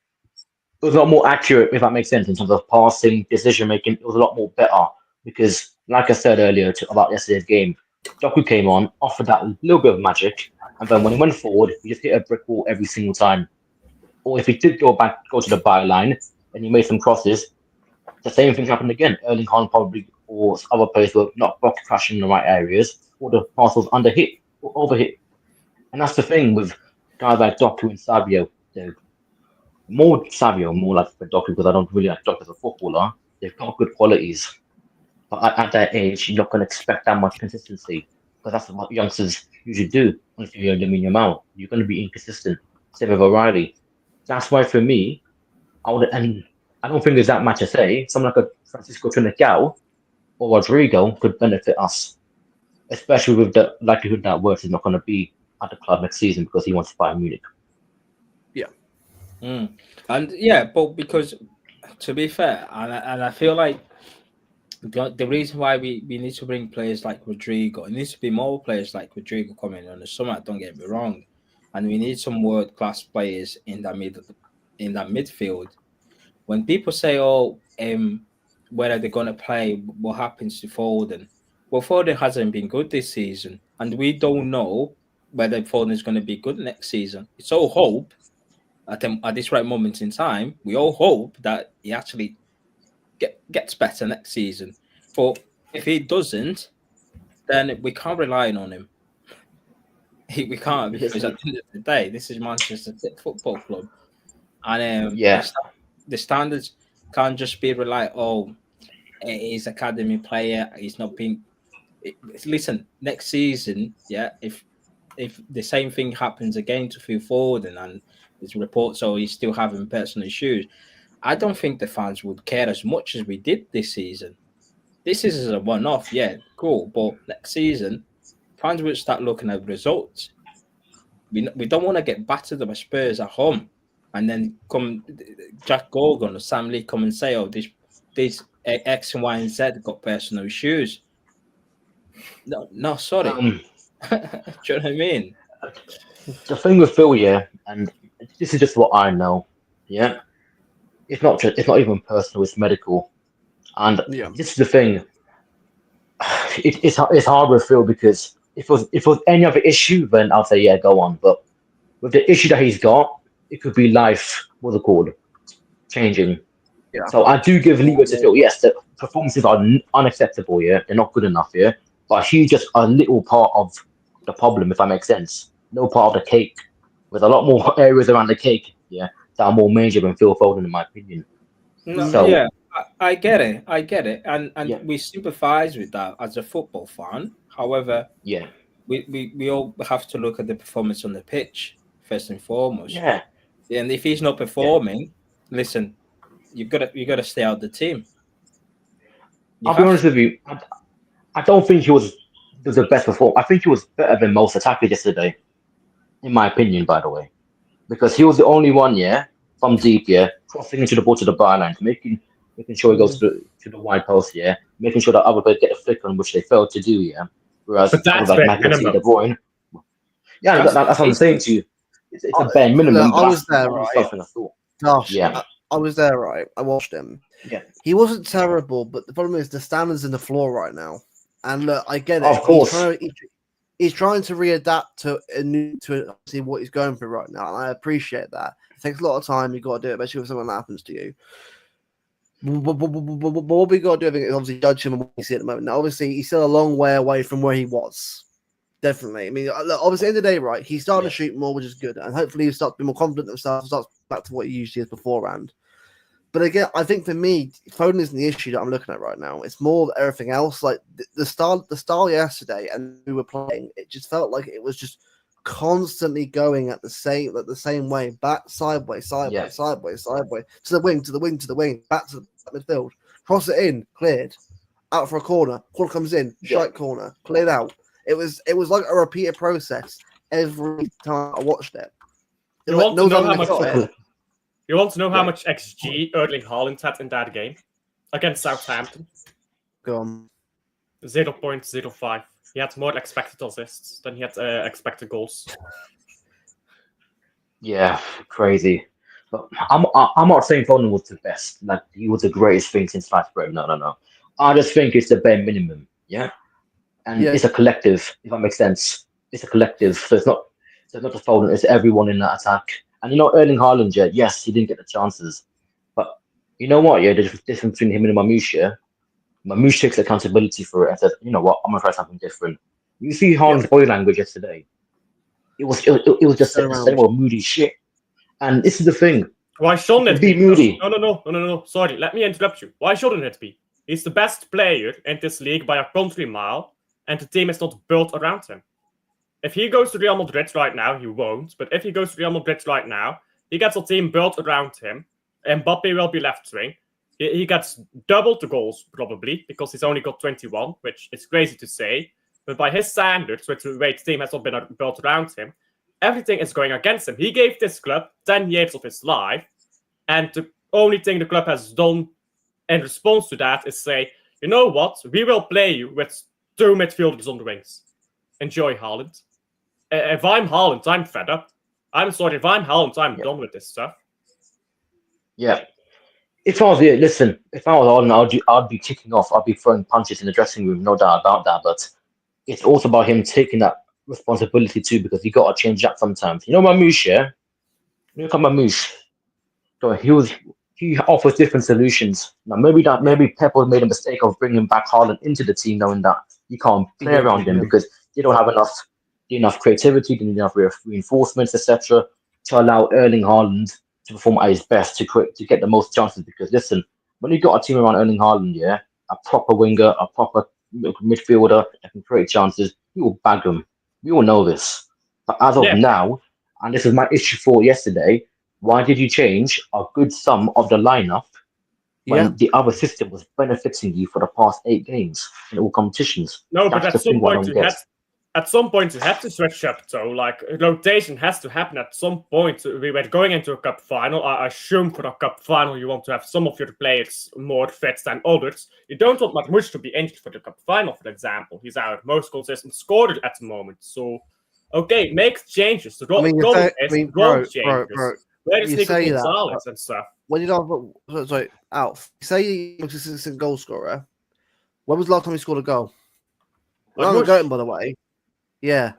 a lot more accurate, if that makes sense, in terms of passing, decision making. It was a lot more better because, like I said earlier about yesterday's game, Doku came on, offered that little bit of magic, and then when he went forward, he just hit a brick wall every single time. Or if he did go to the byline, and he made some crosses, the same thing happened again. Erling Haaland probably or other players were not block crashing in the right areas, or the pass was under hit or overhit. And that's the thing with guys like Doku and Savio. They're more Savio, more like for Doku because I don't really like Doku as a footballer. They've got good qualities, but at that age, you're not going to expect that much consistency because that's what youngsters usually do. If you're Lamine Yamal, you're going to be inconsistent. Same with O'Reilly. That's why for me, and I don't think there's that much to say. Someone like a Francisco Trincao or Rodrigo could benefit us, especially with the likelihood that Wirtz is not going to be at the club next season because he wants to buy Munich. Mm. And yeah, but because to be fair, and I feel like the reason why we need to bring players like Rodrigo, it needs to be more players like Rodrigo coming on the summer. Don't get me wrong, and we need some world class players in that midfield. When people say, "Oh, where are they going to play? What happens to Foden?" Well, Foden hasn't been good this season, and we don't know whether Foden is going to be good next season. It's all hope at this right moment in time. We all hope that he actually gets better next season. But if he doesn't, then we can't rely on him. We can't because at the end of the day, this is Manchester City Football Club, and Yeah, the standards can't just be rely. Oh, he's academy player. He's not being. Listen, next season, yeah. If the same thing happens again to Phil Foden and there's reports, oh, he's still having personal issues, I don't think the fans would care as much as we did this season. This is a one-off, yeah, cool, but next season, fans will start looking at results. We don't want to get battered by Spurs at home, and then come Jack Gorgon or Sam Lee come and say, "Oh, this X and Y and Z got personal issues." No, no, sorry. um, Do you know what I mean? the thing with Phil, yeah, and this is just what I know. Yeah, it's not even personal. It's medical, and Yeah. this is the thing. It's hard with Phil because If it was any other issue, then I'll say yeah, go on. But with the issue that he's got, it could be life. What's it called? Changing. Yeah. So I do give leeway to Phil. Yes, the performances are unacceptable. Yeah, they're not good enough. Yeah, but he's just a little part of the problem, if that makes sense. No part of the cake. With a lot more areas around the cake, yeah, that are more major than Phil Foden, in my opinion. No, So yeah, I get it. I get it. And yeah, we sympathize with that as a football fan. However, yeah, we all have to look at the performance on the pitch first and foremost. yeah, And if he's not yeah. performing, listen, you gotta stay out the team. You I'll be have honest with you. I don't think he was the best performer. I think he was better than most attackers yesterday, in my opinion. By the way, because he was the only one, yeah, from deep, yeah, crossing into the ball to the byline, making sure he goes to the wide post, yeah, making sure that other players get a flick on, which they failed to do, yeah. Whereas But others that's like bare McAtee, minimum. De Bruyne, yeah, that's that's what I'm saying basic. to you. It's a bare minimum, Look, but I was that's there, only right? something I thought. Gosh, Yeah, I was there, right? I watched him. yeah, He wasn't terrible, but the problem is the standards in the floor right now. And look, I get it. of course, He's trying to readapt to see what he's going through right now, and I appreciate that. It takes a lot of time. You've got to do it, especially if something happens to you. But what we got to do, I think, is obviously judge him on what you see at the moment. Now, obviously, he's still a long way away from where he was. Definitely. I mean, look, obviously, at the end of the day, right, he's starting to shoot more, which is good, and hopefully he starts to be more confident in himself, starts back to what he usually is beforehand. But again, I think for me, Foden isn't the issue that I'm looking at right now. It's more everything else. Like the style yesterday, and we were playing. It just felt like it was just constantly going at the same way, back sideways, yeah, sideways, to the wing, to the wing, to the wing, back to the midfield, cross it in, cleared, out for a corner. Corner comes in, yeah. strike corner, cleared out. It was like a repeated process every time I watched it. You want to know how much? It. You want to know how Yeah. much XG Erling Haaland had in that game against Southampton? Go on. 0.05. He had more expected assists than he had expected goals. Yeah, crazy. But I'm not saying Foden was the best. Like he was the greatest thing since sliced bread. No. I just think it's the bare minimum. Yeah, and Yeah. it's a collective. If that makes sense, it's a collective. So it's not just Foden. It's everyone in that attack. And you know, Erling Haaland. Yeah, yes, he didn't get the chances, but you know what? Yeah, the difference between him and Mamouche. Yeah, Mamouche takes accountability for it and says, you know what? I'm gonna try something different. You see Haaland's body language yesterday. It was just Turn the around. same old moody shit. And this is the thing. Why shouldn't You it can be? be moody. No. Sorry, let me interrupt you. Why shouldn't it be? He's the best player in this league by a country mile, and the team is not built around him. If he goes to Real Madrid right now, he won't. But if he goes to Real Madrid right now, he gets a team built around him. Mbappe will be left wing. He gets double the goals, probably, because he's only got 21, which is crazy to say. But by his standards, with the way the team has not been built around him, everything is going against him. He gave this club 10 years of his life, and the only thing the club has done in response to that is say, you know what, we will play you with two midfielders on the wings. Enjoy, Haaland. If I'm Haaland, I'm fed up. I'm sorry, if I'm Haaland, I'm done with this stuff. Yeah. If I was listen, if I was Haaland, I'd be kicking off. I'd be throwing punches in the dressing room, no doubt about that. But it's also about him taking that responsibility too, because you got to change that sometimes. You know, Mamouche, yeah? Look at Mamouche. So he offers different solutions. Now maybe Pep made a mistake of bringing back Haaland into the team, knowing that you can't play around him because they don't have enough creativity, they need enough reinforcements, etc., to allow Erling Haaland to perform at his best to get the most chances. Because listen, when you got a team around Erling Haaland, yeah, a proper winger, a proper midfielder that can create chances, you will bag them. We all know this. But as of now, and this is my issue for yesterday, why did you change a good sum of the lineup when the other system was benefiting you for the past 8 games in all competitions? No, That's but the thing I don't get. at some point you have to switch up though. Like rotation has to happen at some point. We were going into a cup final. I assume for a cup final you want to have some of your players more fit than others. You don't want Marmoush to be injured for the cup final, for example. He's our most consistent scorer at the moment. So okay, make changes. The I mean, changes. bro, Where is you Nico say that, Gonzalez and stuff? when you don't, sorry, Alf, say you're a consistent goal scorer. When was the last time you scored a goal? We're not Marmoush. going, by the way. Yeah,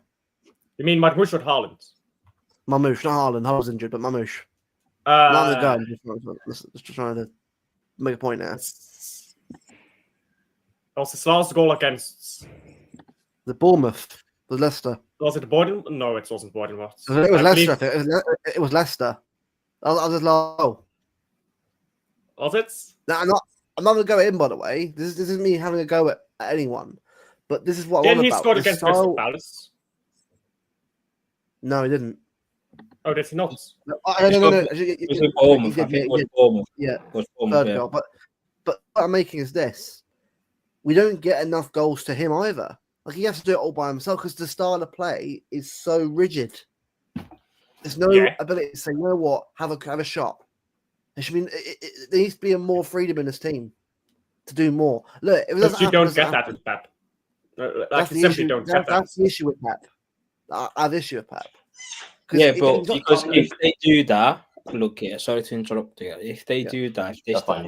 You mean Marmoush or Haaland? Mamouche, not Haaland. I was injured, but Mamouche. Not on the go. I'm just trying to make a point now. Was his last goal against? The Bournemouth, the Leicester. Was it Bournemouth? No, it wasn't Bournemouth. It was I Leicester. believe- I think. It was Leicester. I was just like, oh. Was it? Now, I'm not going to go in, by the way. This isn't me having a go at anyone. But this is what I'm Then on he about. scored The against Crystal style... Palace. No, he didn't. Oh, did he not? No. It was with Bournemouth. I think it was Bournemouth. Yeah, It was Bournemouth, third yeah. goal. But what I'm making is this: we don't get enough goals to him either. Like he has to do it all by himself because the style of play is so rigid. There's no ability to say, you know what, have a shot. There should be there needs to be more freedom in this team to do more. Look, if it doesn't You happen, don't get that with Pep. That's you the simply issue. don't get that. That's the issue with Pep. I have issue with Pep. Yeah, but because if they do that, look here. Sorry to interrupt you. If they do that, if they That's start,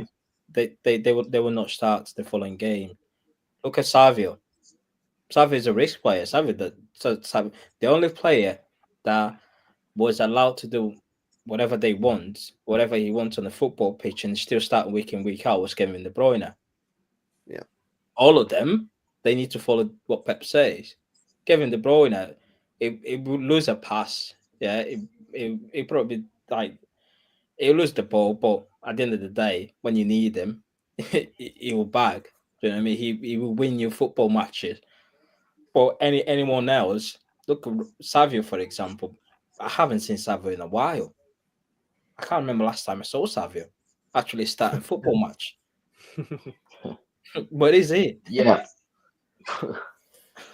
fine. they will not start the following game. Look at Savio. Savio is a risk player. Savio, the only player that was allowed to do whatever they want, whatever he wants on the football pitch, and still start week in week out was Kevin De Bruyne. Yeah, all of them, they need to follow what Pep says. Kevin De Bruyne, it would lose a pass. Yeah, it probably like he'll lose the ball, but at the end of the day, when you need him, he will bag. Do you know what I mean? He will win you football matches. But anyone else, look at Savio, for example. I haven't seen Savio in a while. I can't remember last time I saw Savio actually start a football match. Where is he? Yeah.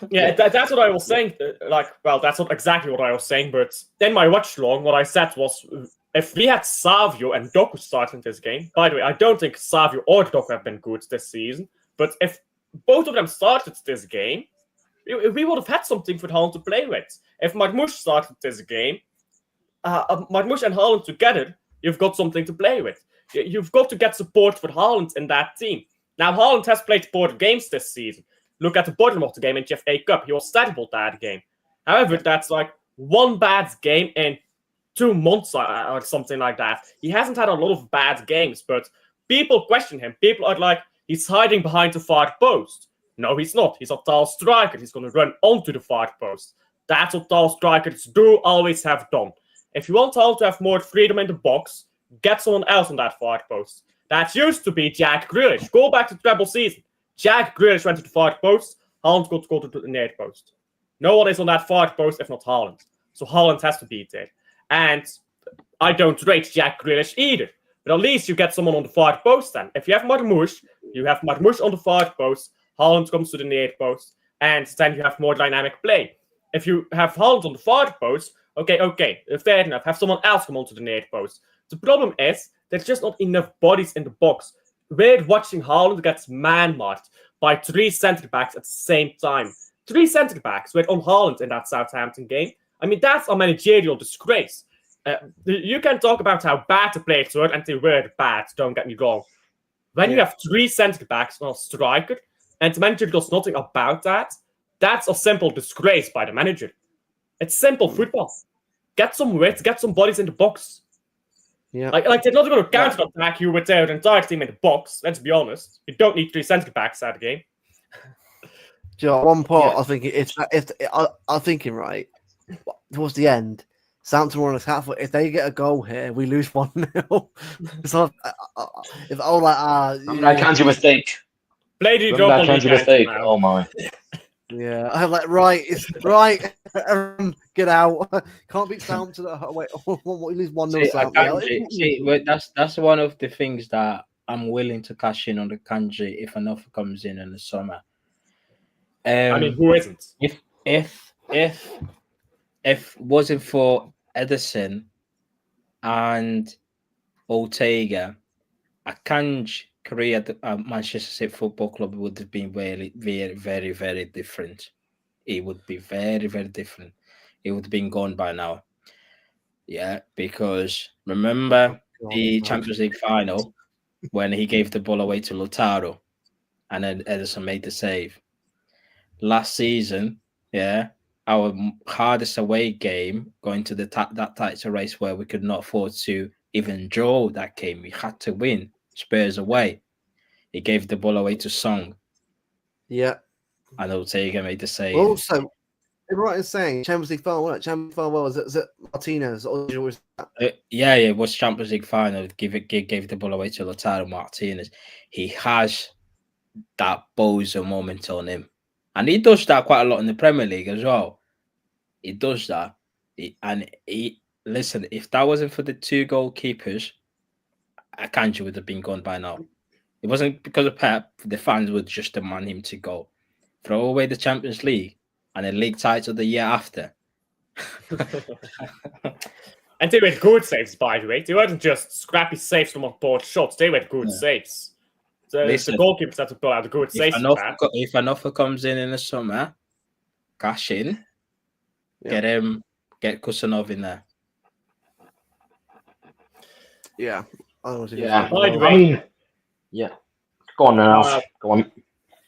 Yeah, that's what I was saying. That's not exactly what I was saying, but then my watch long, what I said was, if we had Savio and Doku starting this game, by the way, I don't think Savio or Doku have been good this season, but if both of them started this game, we would have had something for Haaland to play with. If Marmoush started this game, Marmoush and Haaland together, you've got something to play with. You've got to get support for Haaland in that team. Now, Haaland has played 4 games this season. Look at the bottom of the game in the FA Cup. He was terrible that game. However, that's like one bad game in 2 months or something like that. He hasn't had a lot of bad games, but people question him. People are like, he's hiding behind the far post. No, he's not. He's a tall striker. He's going to run onto the far post. That's what tall strikers do always have done. If you want Haaland to have more freedom in the box, get someone else on that far post. That used to be Jack Grealish. Go back to treble season. Jack Grealish went to the far post. Haaland got to go to the near post. No one is on that far post if not Haaland. So Haaland has to be there. And I don't rate Jack Grealish either. But at least you get someone on the far post then. If you have Marmoush on the far post. Haaland comes to the near post. And then you have more dynamic play. If you have Haaland on the far post, okay, fair enough. Have someone else come onto the near post. The problem is there's just not enough bodies in the box. We're watching Haaland get man-marked by 3 centre-backs at the same time. 3 centre-backs were on Haaland in that Southampton game. I mean, that's a managerial disgrace. You can talk about how bad the players were, and they were bad, don't get me wrong. When you have 3 centre-backs on a striker, and the manager does nothing about that, that's a simple disgrace by the manager. It's simple football. Get some width, get some bodies in the box. Yeah. Like they're not going to counter-attack you with their entire team in the box, let's be honest. You don't need 3 centre-backs out of the game. Do you know, at one point, I think I'm thinking, right, towards the end, Southampton were on attack. If they get a goal here, we lose 1-0. So if I was like, that Kanji mistake. Play the Remember that Kanji mistake. Oh my. Yeah, I'm like, right, it's right. Get out. Can't beat Southampton. Wait, we lose 1-0. That's one of the things that I'm willing to cash in on the Kanji if an offer comes in the summer. I mean, who isn't? If wasn't for Edison and Ortega, a Kanji career at Manchester City Football Club would have been very, very, very, very different. It would be very, very different. It would have been gone by now. Yeah, because remember the Champions League final when he gave the ball away to Lautaro and then Edison made the save. Last season, our hardest away game going to that title race where we could not afford to even draw that game. We had to win. Spurs away. He gave the ball away to Song. Yeah. And Ortega made the save. Well, also, they're right in saying Champions League final, wasn't it? Champions League final was it Martinez? Or was that? Yeah, it was Champions League final. Gave the ball away to Lautaro Martinez. He has that Bozo moment on him. And he does that quite a lot in the Premier League as well. He does that. Listen, if that wasn't for the 2 goalkeepers, Akanji would have been gone by now. It wasn't because of Pep. The fans would just demand him to go. Throw away the Champions League and a league title the year after. And they were good saves, by the way. They weren't just scrappy saves from off-board shots. They were good saves. The goalkeepers had to pull out the good saves. If an offer comes in the summer, cash in, get Kusanov in there. Yeah. Yeah. By the I way, mean, yeah. Go on now. Go on.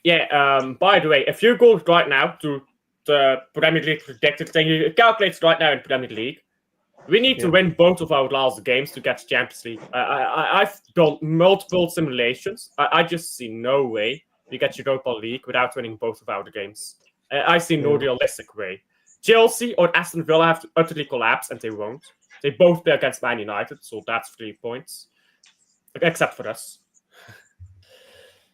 yeah. By the way, if you go right now to the Premier League predicted thing, you calculate right now in Premier League, we need to win both of our last games to get Champions League. I've done multiple simulations. I just see no way we get Europa League without winning both of our games. I see no realistic way. Chelsea or Aston Villa have to utterly collapse, and they won't. They both play against Man United, so that's 3 points. Except for us.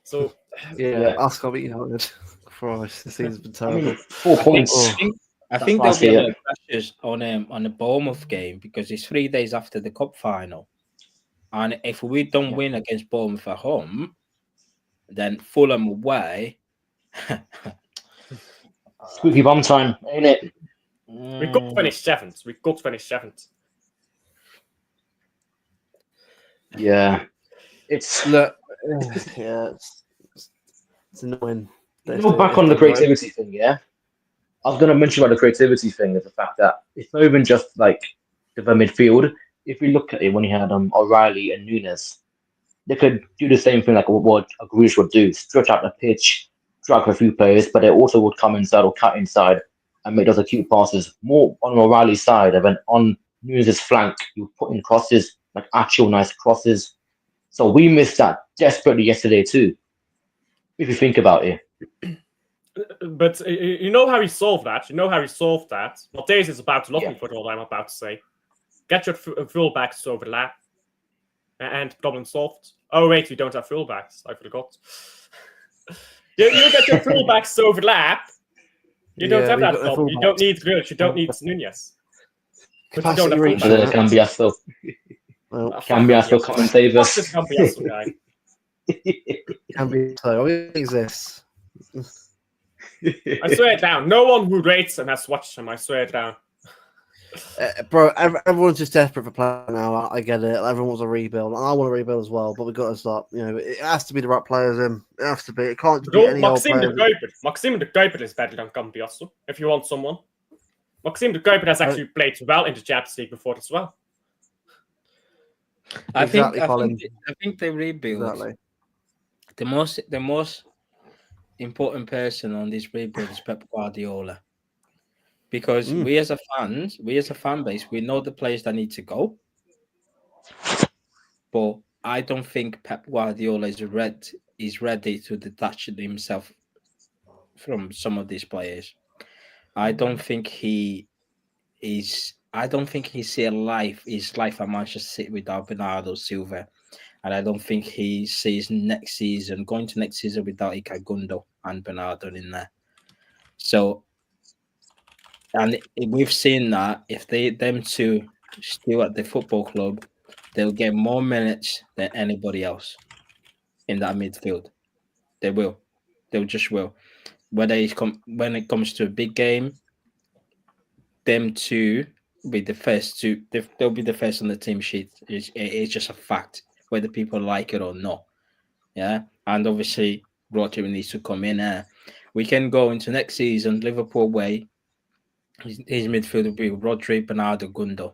So Yeah, us got beat United. Christ, this season's been I terrible. mean, 4 points. I think That's there'll be why I a lot of pressures on the Bournemouth game because it's 3 days after the cup final, and if we don't win against Bournemouth at home, then Fulham away. Squeaky bum time, ain't it? we could finish 7th. Yeah. It's Look, yeah, it's annoying. go back on the creativity thing, yeah. I was going to mention about the creativity thing is the fact that it's not even just like the midfield. If we look at it when you had O'Reilly and Nunes, they could do the same thing like what a Grealish would do: stretch out the pitch, drag a few players, but they also would come inside or cut inside and make those acute passes. More on O'Reilly's side, and then on Nunes' flank, you put in crosses, like actual nice crosses. So we missed that desperately yesterday too, if you think about it. But you know how he solved that? Matthäus is about to lock me for all I'm about to say. Get your fullbacks to overlap. And problem solved. Oh, wait, we don't have fullbacks. I forgot. you get your fullbacks to overlap. You don't have that problem. You don't need Grealish. You don't need Nunez. But you don't have Capacity fullbacks. Cambiasso. Well, Cambiasso come and save What's us. this Cambiasso guy? can be so. What is this? I swear it down. No one who rates him has watched him. I swear it down. Bro, everyone's just desperate for players now. I get it. Everyone wants a rebuild, and I want to rebuild as well. But we've got to start. You know, it has to be the right players in. It has to be. It can't just be any old Maxime de player. Kuiper. Maxime de Kuiper is better than Cambiasso. If you want someone, Maxime de Kuiper has actually played well in the Champions League before as well. I Exactly, think Colin. the rebuild. Exactly. The most important person on this rebuild is Pep Guardiola, because we as a fan base, we know the players that need to go, but I don't think Pep Guardiola is ready to detach himself from some of these players. I don't think he is. I don't think he sees his life at Manchester City without Bernardo Silva. And I don't think he sees going to next season without Ikagundo and Bernardo in there. So, and we've seen that if them two still at the football club, they'll get more minutes than anybody else in that midfield. They will. They just will. When it comes to a big game, them two be the first two. They'll be the first on the team sheet. It's just a fact, whether people like it or not. Yeah. And obviously, Rodri needs to come in. We can go into next season, Liverpool way. His midfield will be Rodri, Bernardo, Gundo.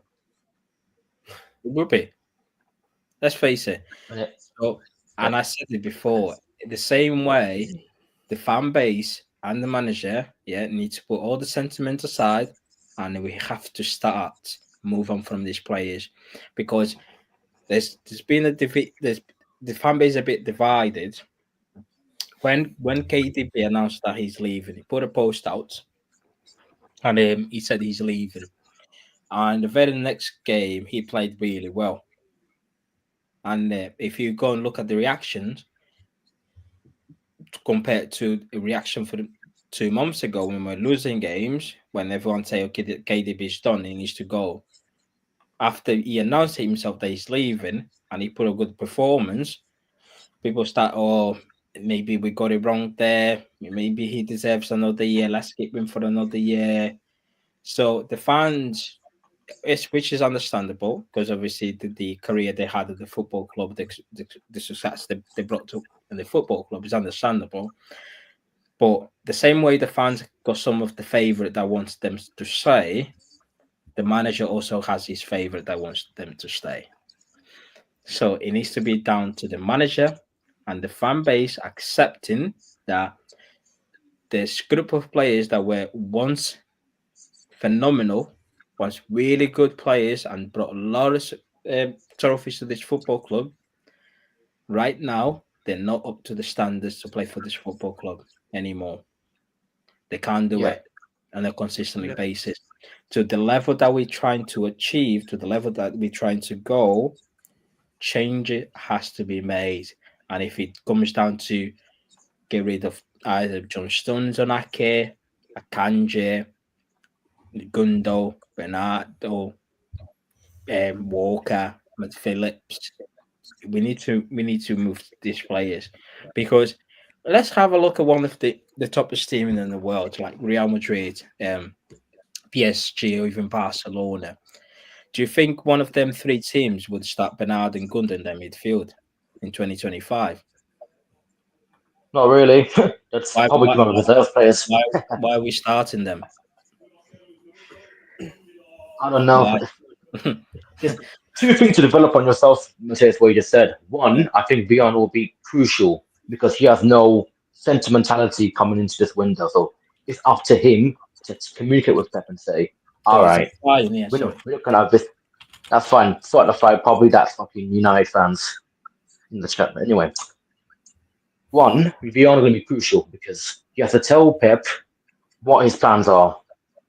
It will be. Let's face it. So, and I said it before, the same way the fan base and the manager, need to put all the sentiment aside, and we have to start move on from these players, because there's been the fan base a bit divided. When KDB announced that he's leaving, he put a post out, and he said he's leaving. And the very next game, he played really well. And if you go and look at the reactions compared to the reaction for 2 months ago when we were losing games, when everyone say, okay, KDB's done, he needs to go. After he announced himself that he's leaving and he put a good performance, people start, oh, maybe we got it wrong there. Maybe he deserves another year. Let's keep him for another year. So the fans, which is understandable, because obviously the career they had at the football club, the success they brought to the football club is understandable. But the same way the fans got some of the favourite that wants them to stay, the manager also has his favourite that wants them to stay. So it needs to be down to the manager and the fan base accepting that this group of players that were once phenomenal, once really good players and brought a lot of trophies to this football club, right now they're not up to the standards to play for this football club anymore. They can't do it on a consistent basis. To the level that we're trying to achieve, to the level that we're trying to go, change it has to be made. And if it comes down to get rid of either John Stones on Ake, Akanji, Gundo, Bernardo, Walker, Matt Phillips, we need to move these players, because let's have a look at one of the toppest teams in the world, like Real Madrid, PSG, or even Barcelona. Do you think one of them 3 teams would start Bernard and Gundogan in their midfield in 2025? Not really. That's probably one of the reserve players. Why are we starting them? I don't know. There's 2 things to develop on yourself, Matthias, what you just said. One, I think Bjorn will be crucial because he has no sentimentality coming into this window. So it's up to him to communicate with Pep and say, all right, we're not going to have this. That's fine. Sort of like probably that's fucking United fans in the chat. But anyway, one, Bjorn is going to be crucial because he has to tell Pep what his plans are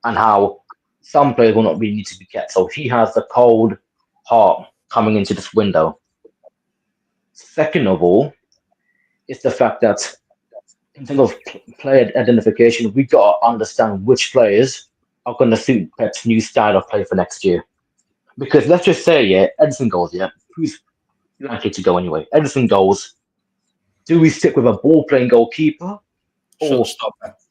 and how some players will not really need to be kept. So he has the cold heart coming into this window. Second of all, it's the fact that in terms of player identification, we got to understand which players are going to suit Pep's new style of play for next year. Because let's just say, Edison goes, who's likely to go anyway? Edison goes. Do we stick with a ball-playing goalkeeper, or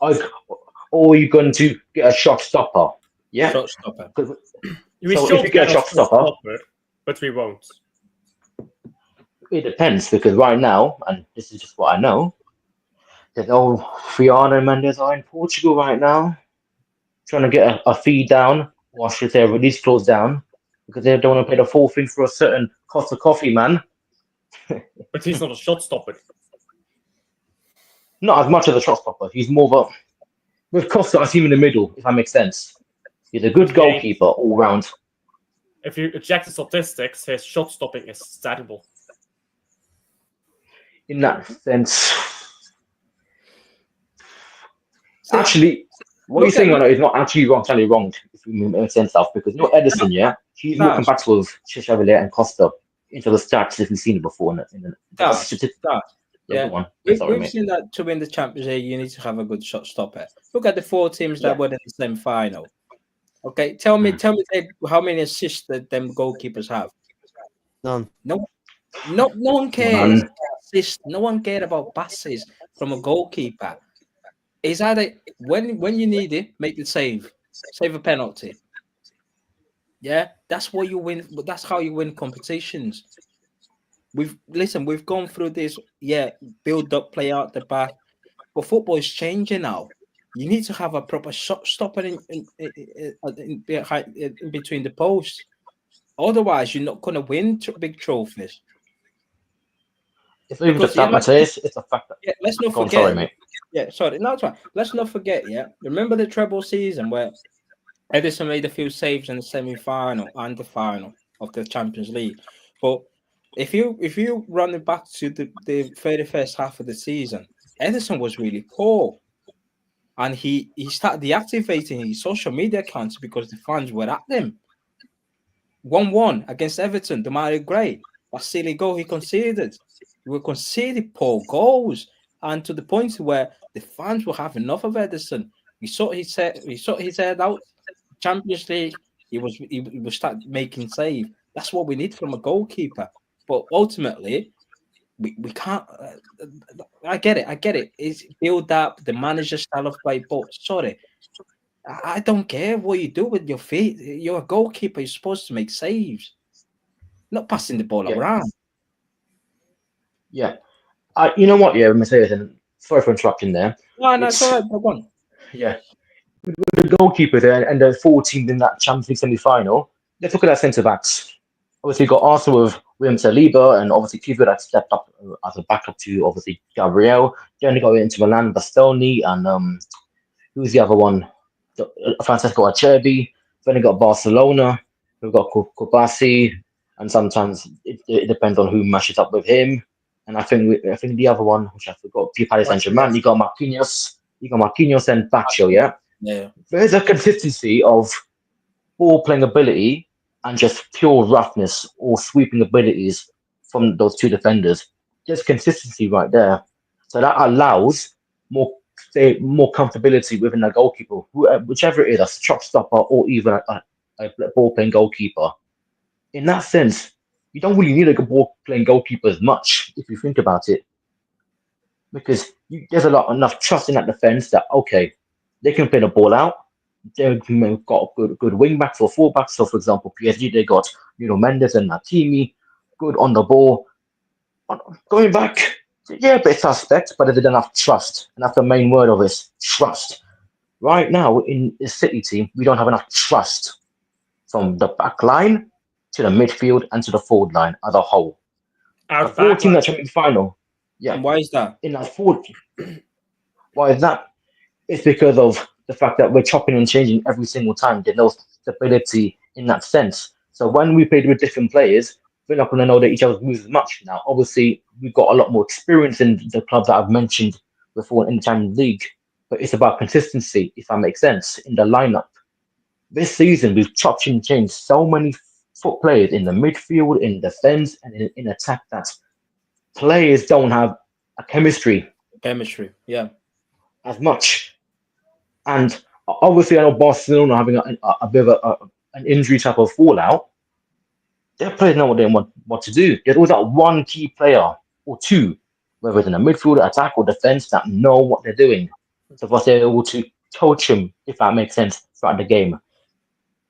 are you going to get a shot stopper? Yeah, shot stopper. We should get a shot stopper, but we won't. It depends, because right now, and this is just what I know, that old Friano Mendes are in Portugal right now, trying to get a fee down, or I should say a release clause down, because they don't want to pay the full thing for a certain cost of coffee, man. But he's not a shot stopper. Not as much as a shot stopper. He's more of a... With Costa, I see him in the middle, if that makes sense. He's a good goalkeeper all round. If you check the statistics, his shot stopping is terrible. In that sense... Actually, what you're saying is not actually wrong, totally wrong, if you make sense of, because Edison, he's more compatible with Chevalier and Costa into the stats if we've seen it before. We've seen that to win the Champions League, you need to have a good shot stopper. Look at the 4 teams that were in the same final. Okay, tell me how many assists that them goalkeepers have. None. No one cares. No one cared about passes from a goalkeeper. It's either when you need it, make the save a penalty. Yeah, that's what you win. That's how you win competitions. We've gone through this. Yeah, build up, play out the back. But football is changing now. You need to have a proper shot stopper in between the posts. Otherwise, you're not going to win big trophies. It's not even just that, Matthias. It's a fact that... let's not forget. Sorry, mate. Yeah, sorry, no, it's right. Let's not forget. Yeah, remember the treble season where Edison made a few saves in the semi-final and the final of the Champions League. But if you run it back to the very first half of the season, Edison was really poor. And he started deactivating his social media accounts because the fans were at them. 1-1 against Everton, the Mario Gray. That silly goal he conceded. He were conceding poor goals. And to the point where the fans will have enough of Edison. We saw his head out. Champions League, he will start making save. That's what we need from a goalkeeper. But ultimately, we can't. I get it. It's build up the manager style of play. But sorry, I don't care what you do with your feet. You're a goalkeeper. You're supposed to make saves, not passing the ball Yeah. around. Yeah. You know what? Yeah, Mercedes, and sorry for interrupting there. No, it's It's all right. Go on. yeah, the goalkeeper there and the 14th in that Champions League semi-final. Let's look at our centre backs. Obviously, you got Arsenal with William Saliba and obviously Kiva that stepped up as a backup to obviously Gabriel. Then you got into Milan, Bastoni, and who's the other one? Francesco Acerbi. Then you got Barcelona. We've got Kubasi, and sometimes it depends on who matches up with him. And I think the other one, which I forgot, Paris Saint-Germain. You got Marquinhos. You got Marquinhos and Baccio, yeah? Yeah, There's a consistency of ball playing ability and just pure roughness or sweeping abilities from those two defenders. There's consistency right there. So that allows more more comfortability within the goalkeeper, whichever it is, a shot stopper or even a ball playing goalkeeper. In that sense, you don't really need a ball playing goalkeeper as much if you think about it, because there's enough trust in that defense that okay, they can play the ball out. They've got good wing backs or full backs. So, for example, PSG they got Mendes and Natimi, good on the ball. Going back, yeah, a bit suspect, but they don't have trust, and that's the main word of this: trust. Right now in the City team, we don't have enough trust from the back line to the midfield and to the forward line as a whole. The Our 14 backline. that Champions final, yeah, and why is that? in that 40. Why is that? It's because of the fact that we're chopping and changing every single time. There's no stability in that sense. So when we played with different players, we're not going to know that each other's moves as much. Now, obviously, we've got a lot more experience in the club that I've mentioned before in the Champions League, but it's about consistency, if that makes sense, in the lineup. This season, we've chopped and changed so many foot players in the midfield, in defense, and in attack that players don't have a chemistry Chemistry. Yeah. as much. And obviously, I know Barcelona having a bit of an injury type of fallout. Their players know what they want what to do. There's always that one key player or two, whether it's in a midfield, attack, or defense, that know what they're doing. So for us, they're able to coach them, if that makes sense, throughout the game.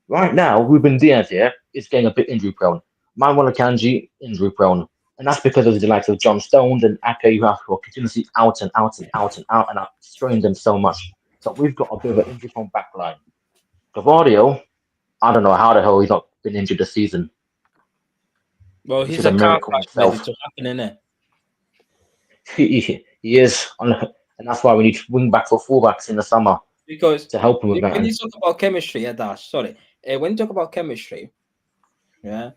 Right now, Ruben Diaz here is getting a bit injury prone. Manuel Akanji, injury prone. And that's because of the likes of John Stones and Ake, who are continuously out and out and out and out, and are destroying them so much. So we've got a bit of an injury prone backline. Gavardio, I don't know how the hell he's not been injured this season, Well, which he's is a a car miracle in crash ready itself. to happen, isn't it? He is, and that's why we need wing backs or fullbacks in the summer Because to help him with that. when you And talk about chemistry, yeah, Dash, sorry. When you talk about chemistry, yeah,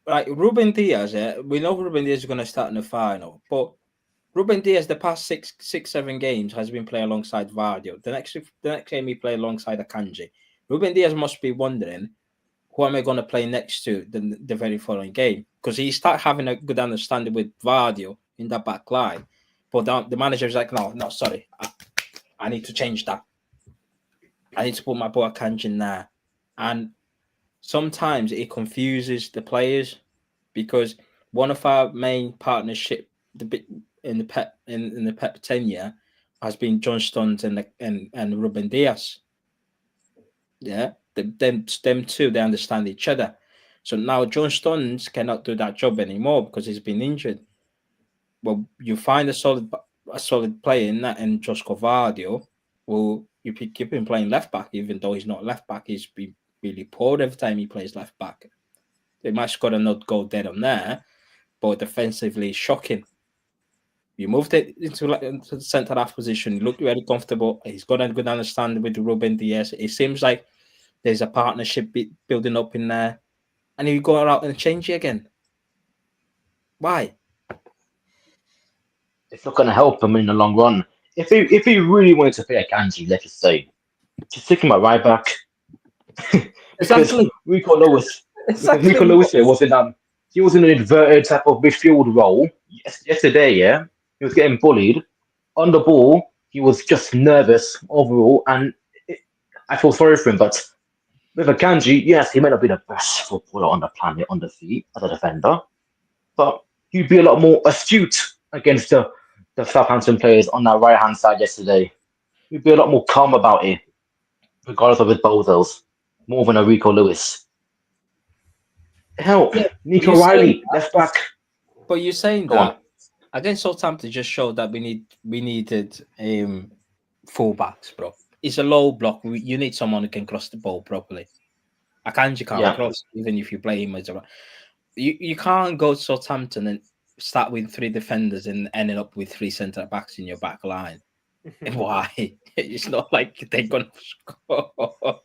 like Ruben Diaz, yeah, we know Ruben Diaz is going to start in the final, but Ruben Diaz, the past six, 7 games, has been playing alongside Vardio. The next game he played alongside Akanji. Ruben Diaz must be wondering, who am I going to play next to the very following game? Because he started having a good understanding with Vardio in that back line. But the manager is like, no, sorry. I need to change that. I need to put my boy Akanji in there. And sometimes it confuses the players because one of our main partnership in the Pep tenure has been John Stones and Ruben Diaz. Yeah, them two, they understand each other. So now John Stones cannot do that job anymore because he's been injured. Well, you find a solid player in that, and Josko Vardio, well, you keep him playing left back, even though he's not left back. He's been really poor every time he plays left back. They might score a not goal dead on there, but defensively shocking. You moved it into the centre half position. You look very comfortable. He's got a good understanding with Ruben Diaz. It seems like there's a partnership building up in there. And you go out and change it again. Why? It's not going to help him in the long run. If he really wanted to play a Kanji, let's just say, just stick him at right back. because Exactly. Rico Lewis, Exactly. Rico Lewis here was he was in an inverted type of midfield role yesterday. Yeah, he was getting bullied on the ball. He was just nervous overall, and I feel sorry for him. But with Akanji, yes, he may not be the best footballer on the planet on the feet as a defender, but he'd be a lot more astute against the Southampton players on that right hand side yesterday. He'd be a lot more calm about it, regardless of his bozos, more than a Rico Lewis. Hell, Yeah, Nico you say Riley, left back. But you're saying Go on. that against Southampton just showed that we needed fullbacks, bro. It's a low block. You need someone who can cross the ball properly. Akanji can't Yeah. cross, even if you play him as a. You can't go to Southampton and start with 3 defenders and ending up with 3 centre backs in your back line. Why? It's not like they're gonna score.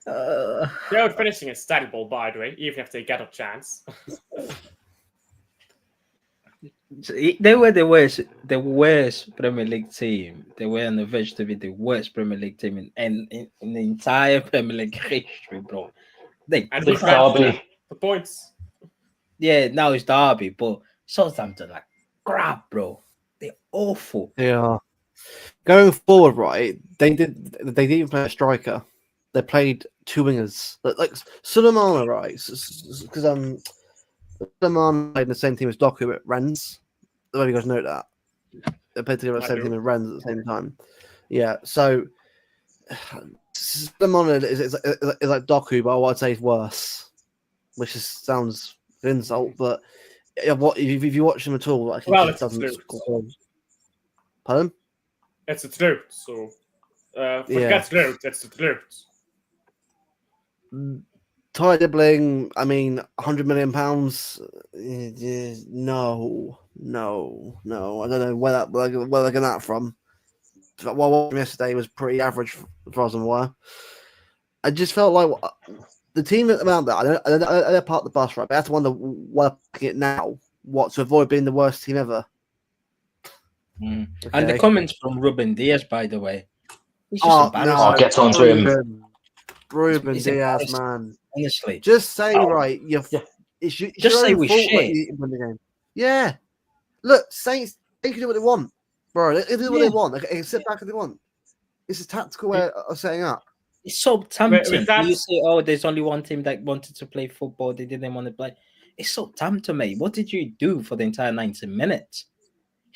They're out finishing a steady ball, by the way, even if they get a chance. They were the worst Premier League team. They were on the verge to be the worst Premier League team in the entire Premier League history, bro. And The he grabbed Derby. the points. Yeah, now it's Derby, but Southampton like crap, bro. They're awful. They are. Going forward, right? They didn't even play a striker. They played 2 wingers, like Suleiman, right? Because Suleiman played in the same team as Doku at Rennes. I don't know if you guys know that. They played together at the same team as Rennes at the same time. Yeah, so Suleiman is like Doku, but I'd say it's worse, which sounds an insult. But if you watch him at all, like he Well, just it's doesn't true. score. Pardon? It's the truth, so forget Yeah. truth, it's the truth. Ty Dibbling, I mean, £100 million. No. I don't know where they're getting that from. What I watched yesterday was pretty average as far as I'm aware. I just felt like the team around that, I know they're part of the bus, right? But I have to wonder why they're picking it now. What, to avoid being the worst team ever? Mm. And the Okay. comments from Ruben Diaz, by the way, he's just embarrassing. Oh, get on to him. Ruben It's Diaz, embarrassing. man. Honestly, Just say, Oh, right, yeah. it's Just your say own we're fault shit. that you didn't win the game. Yeah. Look, Saints, they can do what they want, bro. They can do what they Yeah. want. They can sit back if they want. It's a tactical way of setting up. it's so tempting. With that- You say, "Oh, there's only one team that wanted to play football. They didn't want to play." It's so tempting, mate. What did you do for the entire 90 minutes?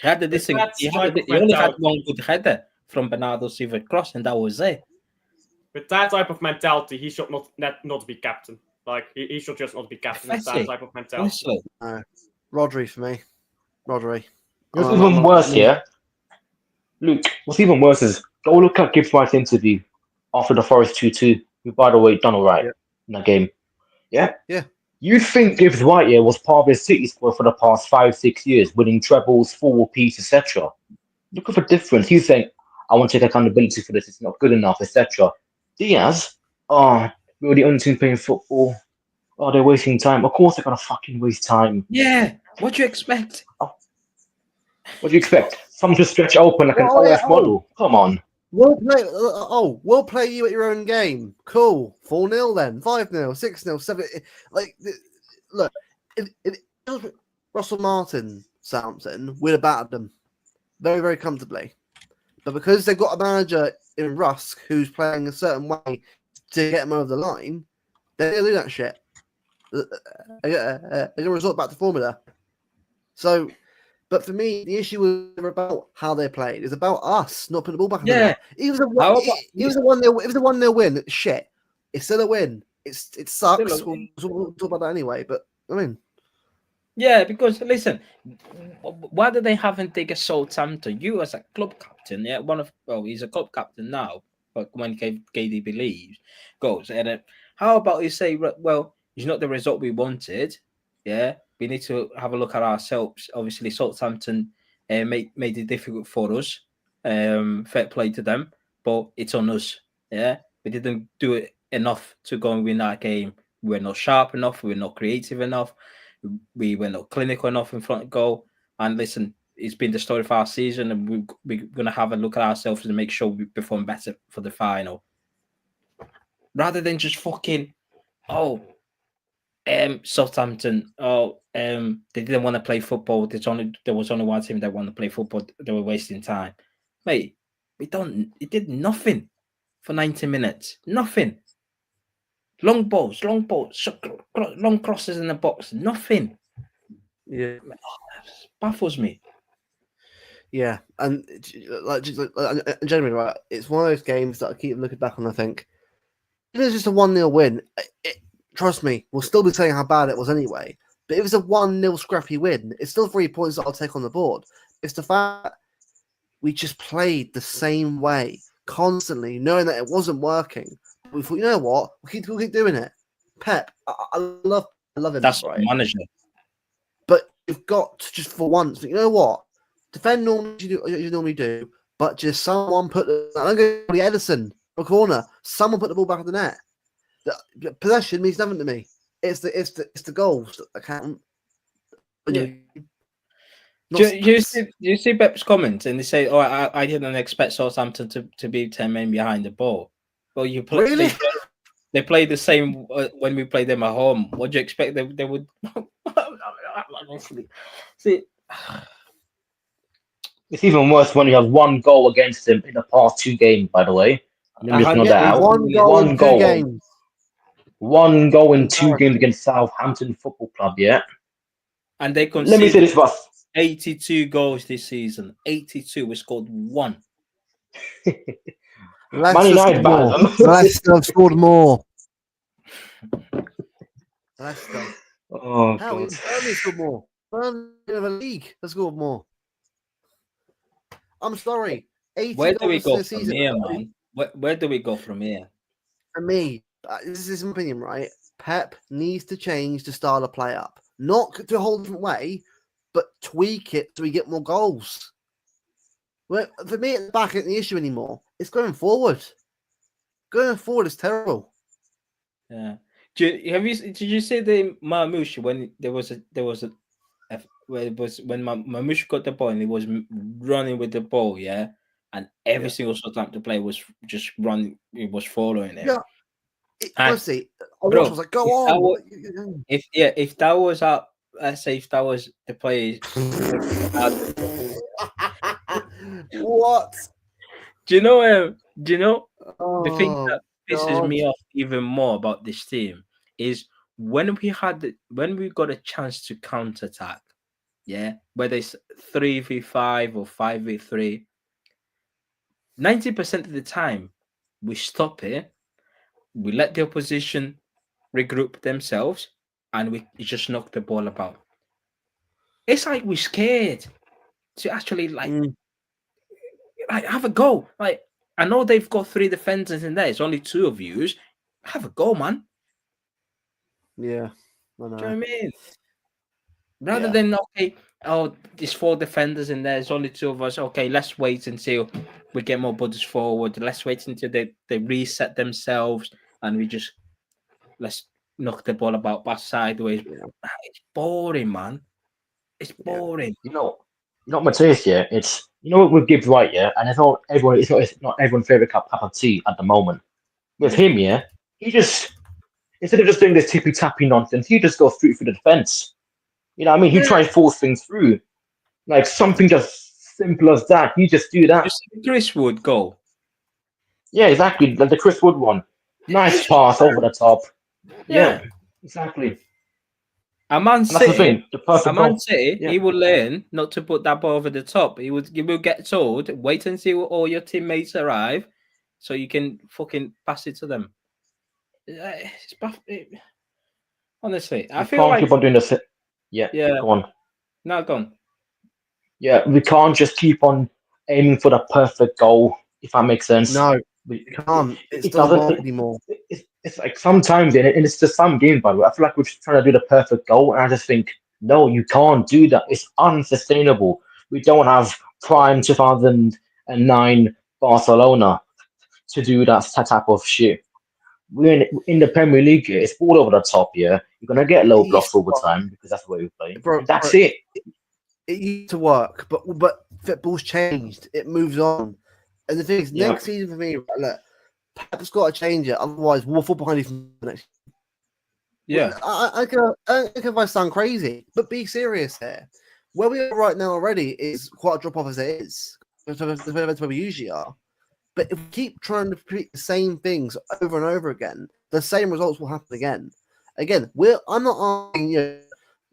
You had this thing. That's You type of only had mentality. one good header from Bernardo Silva cross, and that was it. With that type of mentality, he should not be captain. Like he should just not be captain with that Pathetic. type of mentality. Honestly, Rodri for me. Rodri. What's even worse, yeah? Luke, what's even worse is go look at Gibbs White's interview after the Forest 2-2, who, by the way, done all right in that game. Yeah? Yeah. You think Gibbs White was part of his City squad for the past 5-6 years, winning trebles, 4-piece, etc. Look at the difference. He's saying, I want to take accountability for this, it's not good enough, etc. Diaz, we're the only team playing football. Oh, they're wasting time. Of course they're going to fucking waste time. yeah. What do you expect? What do you expect? Someone to stretch open like an OF model. Come on. We'll play you at your own game. Cool. 4-0 then. 5-0, 6-0, 7. Like, look, if it was Russell Martin, Southampton, we'd have battered them very, very comfortably. But because they've got a manager in Rusk who's playing a certain way to get them over the line, they're going to do that shit. They're going to resort back to formula. So, but for me, the issue was about how they played. It's about us not putting the ball back in the net. It was a 1-0 win. Shit. It's still a win. It sucks. We'll talk about that anyway. But I mean, yeah, because listen, why do they haven't taken Southampton? You as a club captain, yeah, he's a club captain now, but when KDB leaves, goes, and how about you say, well, it's not the result we wanted, yeah. We need to have a look at ourselves. Obviously, Southampton made it difficult for us. Fair play to them, but it's on us. Yeah, we didn't do it enough to go and win that game. We're not sharp enough. We're not creative enough. We were not clinical enough in front of goal. And listen, it's been the story of our season, and we're going to have a look at ourselves and make sure we perform better for the final. Rather than just fucking, Southampton, they didn't want to play football. There was only one team that wanted to play football. They were wasting time. Mate, it did nothing for 90 minutes. Nothing. Long balls, long crosses in the box. Nothing. Yeah. Baffles me. Yeah, and generally, right, it's one of those games that I keep looking back on and I think, if it's just a 1-0 win, trust me, we'll still be saying how bad it was anyway. But if it's a 1-0 scrappy win, it's still 3 points that I'll take on the board. It's the fact we just played the same way constantly, knowing that it wasn't working. We thought, you know what, we'll keep doing it. Pep, I love him. That's right? the manager. But you've got to just for once, you know what? Defend normally you normally do, but just someone put I don't go to Edison a corner. Someone put the ball back in the net. The possession means nothing to me. It's the goals that count. Yeah. You see Pep's comments, and they say, "Oh, I didn't expect Southampton to be 10 men behind the ball." Well, Really? They play the same when we play them at home. What do you expect they would? Honestly, see. It's even worse when you have one goal against him in the past 2 games, by the way. Let me just note that out. One goal in 2 games. One goal in 2 games against Southampton Football Club, yeah? And they Let me say this conceded first. 82 goals this season. 82. We scored 1. Man United battered them. Leicester have scored more. Leicester. Oh, Hell, God. even Burnley scored more. Burnley of a league has scored more. I'm sorry. 80 Where do we goals go this from season. here, man? Where do we go from here? For me, this is my opinion, right? Pep needs to change the style of play up. Not to a whole different way, but tweak it so we get more goals. Well, for me, at the back isn't the issue anymore. It's going forward. Going forward is terrible. Yeah. Did you see the Marmouche when when Marmouche got the ball and he was running with the ball, yeah, and every single Southampton player was just running, he was following him. Yeah. Honestly, I bro, was like, go on. If that was our, let's say if that was the players, What? do you know the thing Oh, that pisses me off even more about this team is when we got a chance to counterattack, yeah, whether it's 3v5 or 5v3, 90% of the time we stop it, we let the opposition regroup themselves, and we just knock the ball about. It's like we're scared to actually like have a go. Like, I know they've got 3 defenders in there. It's only 2 of you. Have a go, man. Yeah, I know. Do you know what I mean? Rather than there's 4 defenders in there. There's only 2 of us. Okay, let's wait until we get more bodies forward. Let's wait until they reset themselves, and let's knock the ball about back sideways. Yeah. It's boring, man. It's boring. You know what Matthias, yeah? It's what with Gibbs White, yeah, and it's not everyone's favorite cup of tea at the moment. With him, yeah, he just instead of just doing this tippy tappy nonsense, he just goes through for the defense. You know what I mean? He tries to force things through. Like something just simple as that. He just do that. Just Chris Wood goal. Yeah, exactly. The Chris Wood one. Nice pass over the top. Yeah, exactly. A Man City, Yeah. he will learn not to put that ball over the top. You will get told, wait until all your teammates arrive, so you can fucking pass it to them. Honestly, I feel like keep on doing this. Yeah. Go on. No, go on. Yeah, we can't just keep on aiming for the perfect goal. If that makes sense. No, we can't. It doesn't work anymore. It's like sometimes, and it's just some games, by the way, I feel like we're just trying to do the perfect goal, and I just think, no, you can't do that. It's unsustainable. We don't have prime 2009 Barcelona to do that type of shit. We're in the Premier League here. It's all over the top here. You're gonna get low blocks all the time because that's the way we play. Bro, That's it. it used to work, but football's changed. It moves on, and the thing is, Yeah. next season for me, look, Pep's got to change it. Otherwise, we'll fall behind even next. Yeah. I can if I sound crazy, but be serious here. Where we are right now already is quite a drop off as it is. That's where we usually are. But if we keep trying to repeat the same things over and over again, the same results will happen again. Again, I'm not asking you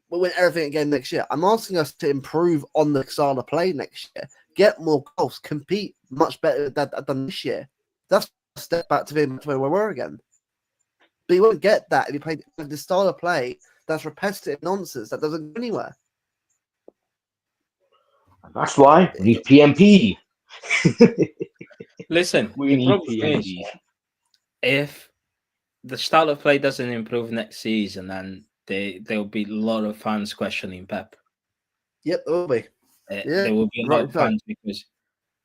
we'll win everything again next year. I'm asking us to improve on the style of play next year, get more goals, compete much better than this year. That's a step back to being where we were again. But you won't get that if you play the style of play that's repetitive nonsense that doesn't go anywhere. That's why we need PMP. Listen, We the need problem is PMP. if the style of play doesn't improve next season, then there'll be a lot of fans questioning Pep. Yep, there will be. Yeah, There will be a lot of right, fans because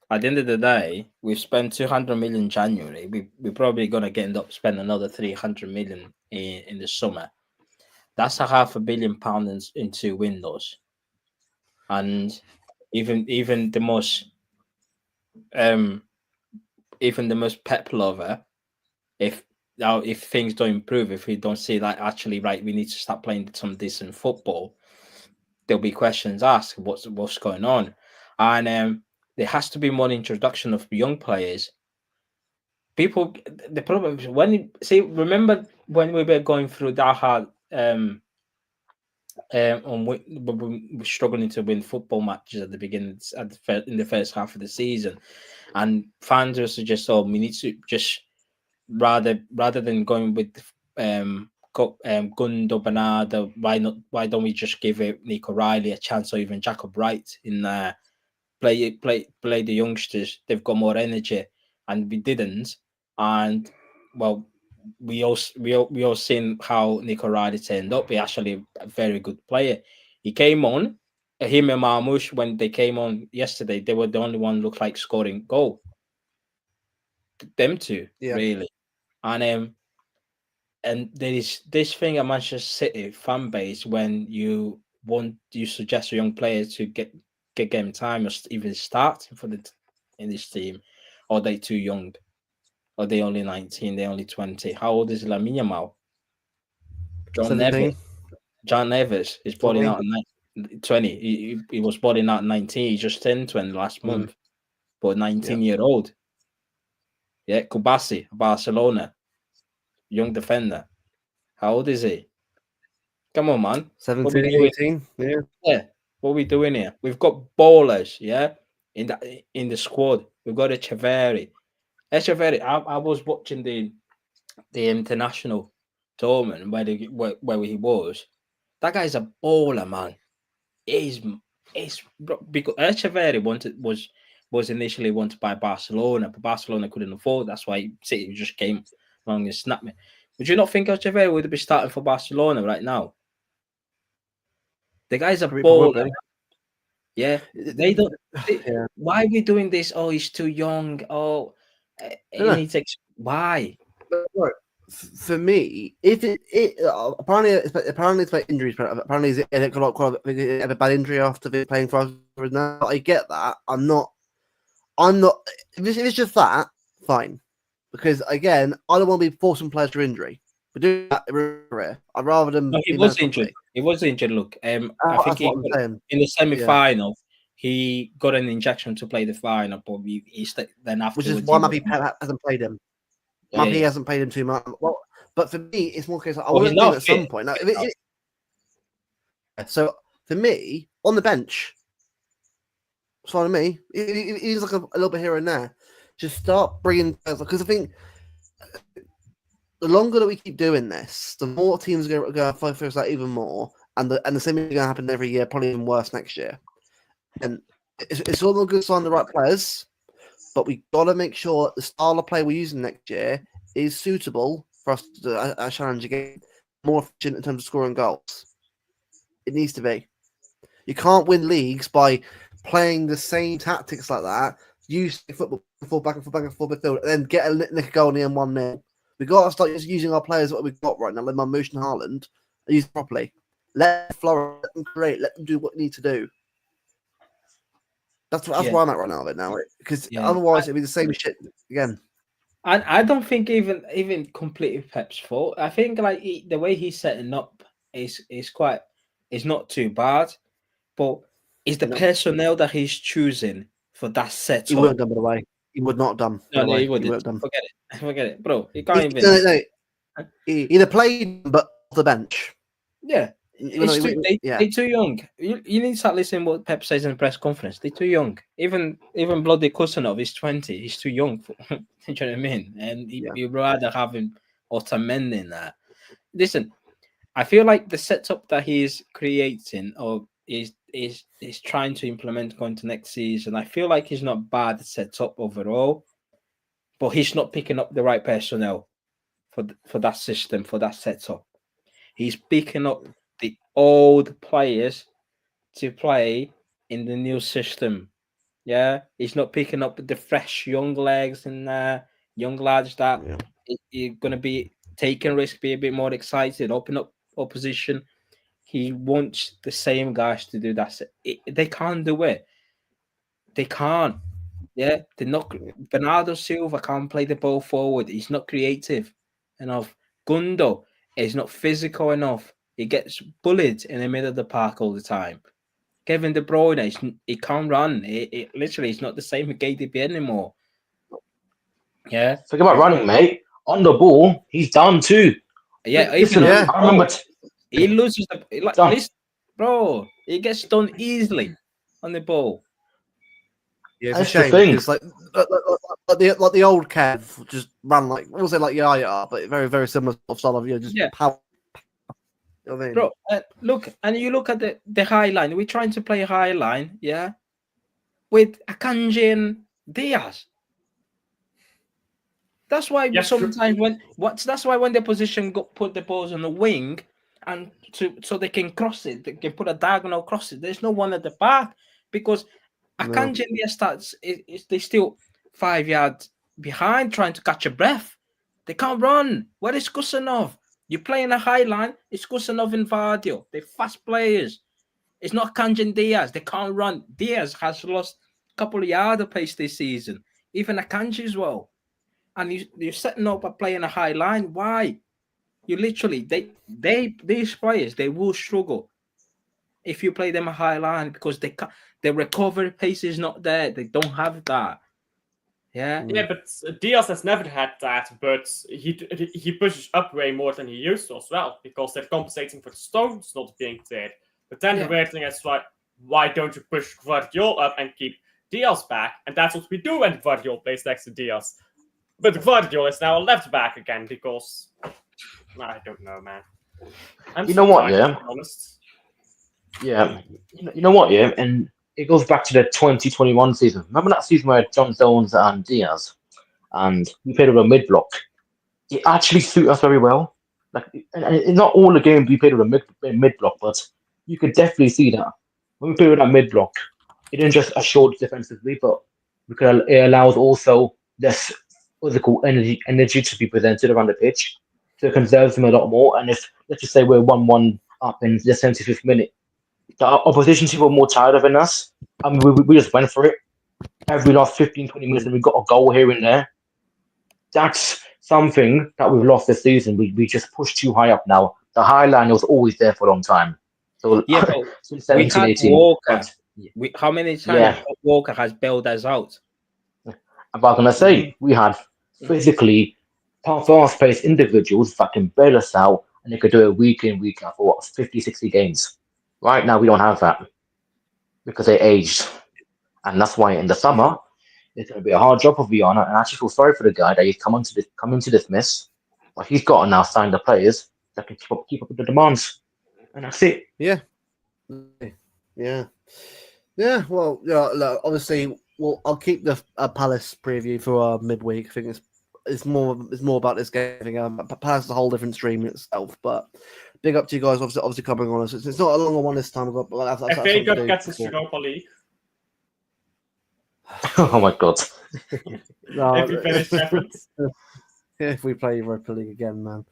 at the end of the day, we've spent 200 million in January. We're probably gonna end up spending another 300 million in the summer. That's a £500 million in 2 windows, and even the most Pep lover, if things don't improve, if we don't see like actually right, we need to start playing some decent football, there'll be questions asked. What's going on? And there has to be more introduction of young players. People, the problem is remember when we were going through that hard when we were struggling to win football matches at the beginning in the first half of the season, and fans were suggest, oh, we need to just rather than going with Gundo Bernardo, why don't we just give it Nico Riley a chance, or even Jacob Wright in play the youngsters? They've got more energy, and we didn't. And well, we all seen how Nico Riley turned up. He's actually a very good player. He came on. Him and Marmoush, when they came on yesterday, they were the only one looked like scoring goal. Them two, really. And there is this thing at Manchester City fan base when you suggest a young player to get game time or even start in this team, or they too young, or they only 19, they only 20. How old is Lamine Yamal? John Neves is balling out at 20. He was balling out at 19. He just turned 20 last month, but 19-year-old. Yeah, Kubasi, Barcelona, young defender. How old is he? Come on, man. 17, 18. Yeah. What are we doing here? We've got ballers, yeah, in the squad. We've got Echeverri. I was watching the international tournament where he was. That guy's a baller, man. He's because Echeverri was initially wanted by Barcelona, but Barcelona couldn't afford. That's why City just came along and snapped me. Would you not think Echeverri would be starting for Barcelona right now? The guy's a baller. Yeah, they don't. Why are we doing this? Oh, he's too young. Oh, he needs why? Look, for me, if apparently it's by injuries. Apparently, it got quite a bad injury after playing for us. Now I get that. I'm not. If it's just that, fine. Because again, I don't want to be forcing players to injury. But do that career. I'd rather than. No, he was injured. He was injured. Look, I think in the semi-final, he got an injection to play the final, but then afterwards, which is why Mappy hasn't played him. Mappy hasn't played him too much. Well, but for me, it's more case I want to at some point. Now, so for me, on the bench, it's fine with me. He's like a little bit here and there. Just start bringing because I think the longer that we keep doing this, the more teams are going to focus that even more, and the same is going to happen every year, probably even worse next year. And it's all good to sign the right players, but we got to make sure the style of play we're using next year is suitable for us to challenge again, more efficient in terms of scoring goals. It needs to be. You can't win leagues by playing the same tactics like that, use football, fall back and forth, midfield, and then get a nick a goal in the end 1-0. We got to start just using our players what we've got right now, like Marmoush and Haaland, and use them properly. Let them flourish, let them create, let them do what they need to do. That's where I'm at right now, because otherwise it'll be the same shit again. I don't think even completely Pep's fault. I think like the way he's setting up is not too bad, but it's the personnel that he's choosing for that setup. He wouldn't have done, by the way. He would not have done. No, he would wouldn't. have done. Forget it, bro. He can't even. No. He either played, but off the bench. Yeah. They're too young. You need to start listening what Pep says in the press conference. They're too young. Even bloody Kusanov is 20. He's too young for. Do you know what I mean? And you'd rather have him Otamendi in there. Listen, I feel like the setup that he's creating or is trying to implement going to next season. I feel like he's not bad setup overall, but he's not picking up the right personnel for that system, for that setup. He's picking up the old players to play in the new system. Yeah, he's not picking up the fresh young legs and young lads that you're going to be taking risk, be a bit more excited, open up opposition. He wants the same guys to do that. They can't do it. They can't. Yeah, they're not. Bernardo Silva can't play the ball forward. He's not creative enough. Gundo is not physical enough. He gets bullied in the middle of the park all the time. Kevin De Bruyne, he can't run. It literally, he's not the same with KDB anymore. Yeah. Think about running, mate. On the ball, he's done too. Yeah, I remember. He loses the bro. He gets done easily on the ball. Yeah, it's a shame because like the old Kev just ran like what was it like Yaya, but very very similar style of just power. You know what I mean? Bro, look, and you look at the high line. We're trying to play high line, with Akanji and Diaz. That's why sometimes that's why when the position put the balls on the wing and so they can cross it, they can put a diagonal cross it. There's no one at the back because Akanji and Diaz starts they still 5 yards behind trying to catch a breath. They can't run. Where is Kusanov? You're playing a high line. It's Kusanov and Vardio. They're fast players. It's not Akanji and Diaz. They can't run. Diaz has lost a couple of yards of pace this season. Even Akanji as well. And you're setting up by playing a high line. Why? You literally these players they will struggle if you play them a high line because the recovery pace is not there. They don't have that. Yeah, but Diaz has never had that, but he pushes up way more than he used to as well because they're compensating for the stones not being there. But then the weird thing is why don't you push Guardiola up and keep Diaz back? And that's what we do when Guardiola plays next to Diaz. But Guardiola is now a left back again because I don't know, man. You know what? Yeah. Honest. Yeah. You know what? Yeah, and it goes back to the 2021 season. Remember that season where John Stones and Diaz, and we played with a mid block. It actually suited us very well. Like, and not all the games we played with a mid block, but you could definitely see that when we played with that mid block, it didn't just assure defensively, but it allows also this physical energy to be presented around the pitch, so it conserves them a lot more. And if let's just say we're 1-1 up in the 75th minute, the opposition team were more tired than us. I mean, we just went for it. Every last 15, 20 minutes, and we got a goal here and there. That's something that we've lost this season. We just pushed too high up now. The high line was always there for a long time. So since 17, 18. Walker. How many times Walker has bailed us out? I'm about to say, we had physically fast-paced individuals that can bail us out, and they could do it week in, week out for 50, 60 games. Right now, we don't have that because they aged. And that's why in the summer, it's going to be a hard job for Viana. And I actually feel sorry for the guy that he's come into this mess. But he's got to now sign the players that can keep up with the demands. And that's it. Yeah. Well, look, obviously, I'll keep the Palace preview for our midweek. I think it's more about this game. Palace is a whole different stream in itself, but big up to you guys. Obviously coming on us. It's not a longer one this time. I think it gets us Europa League. Oh my god. No, If we finish seventh. if we play Europa League again, man.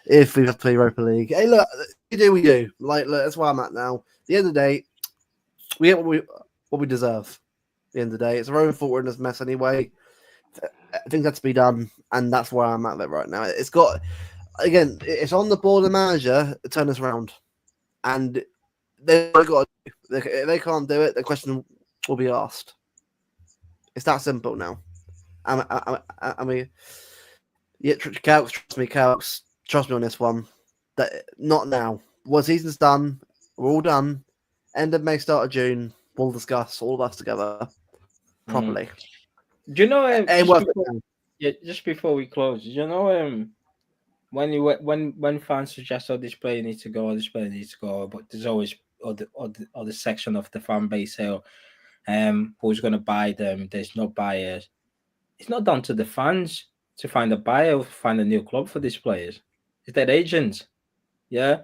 If we play Europa League. Hey, look, we do. Like, look, that's where I'm at now. At the end of the day, we get what we deserve. At the end of the day, it's our own fault we're in this mess anyway. I think that's to be done, and that's where I'm at right now. It's got, again, it's on the board of the manager to turn us around, and they've got to, if they can't do it, the question will be asked. It's that simple now. I mean, yeah, Calx, trust me on this one. That not now. Well, season's done. We're all done. End of May, start of June. We'll discuss all of us together properly. Do you know? Ain't worth it now. Just before we close, do you know? When fans suggest, "Oh, this player needs to go," or "This player needs to go," but there's always other section of the fan base say, "Who's going to buy them?" There's no buyers. It's not down to the fans to find a buyer or find a new club for these players. It's their agents, yeah.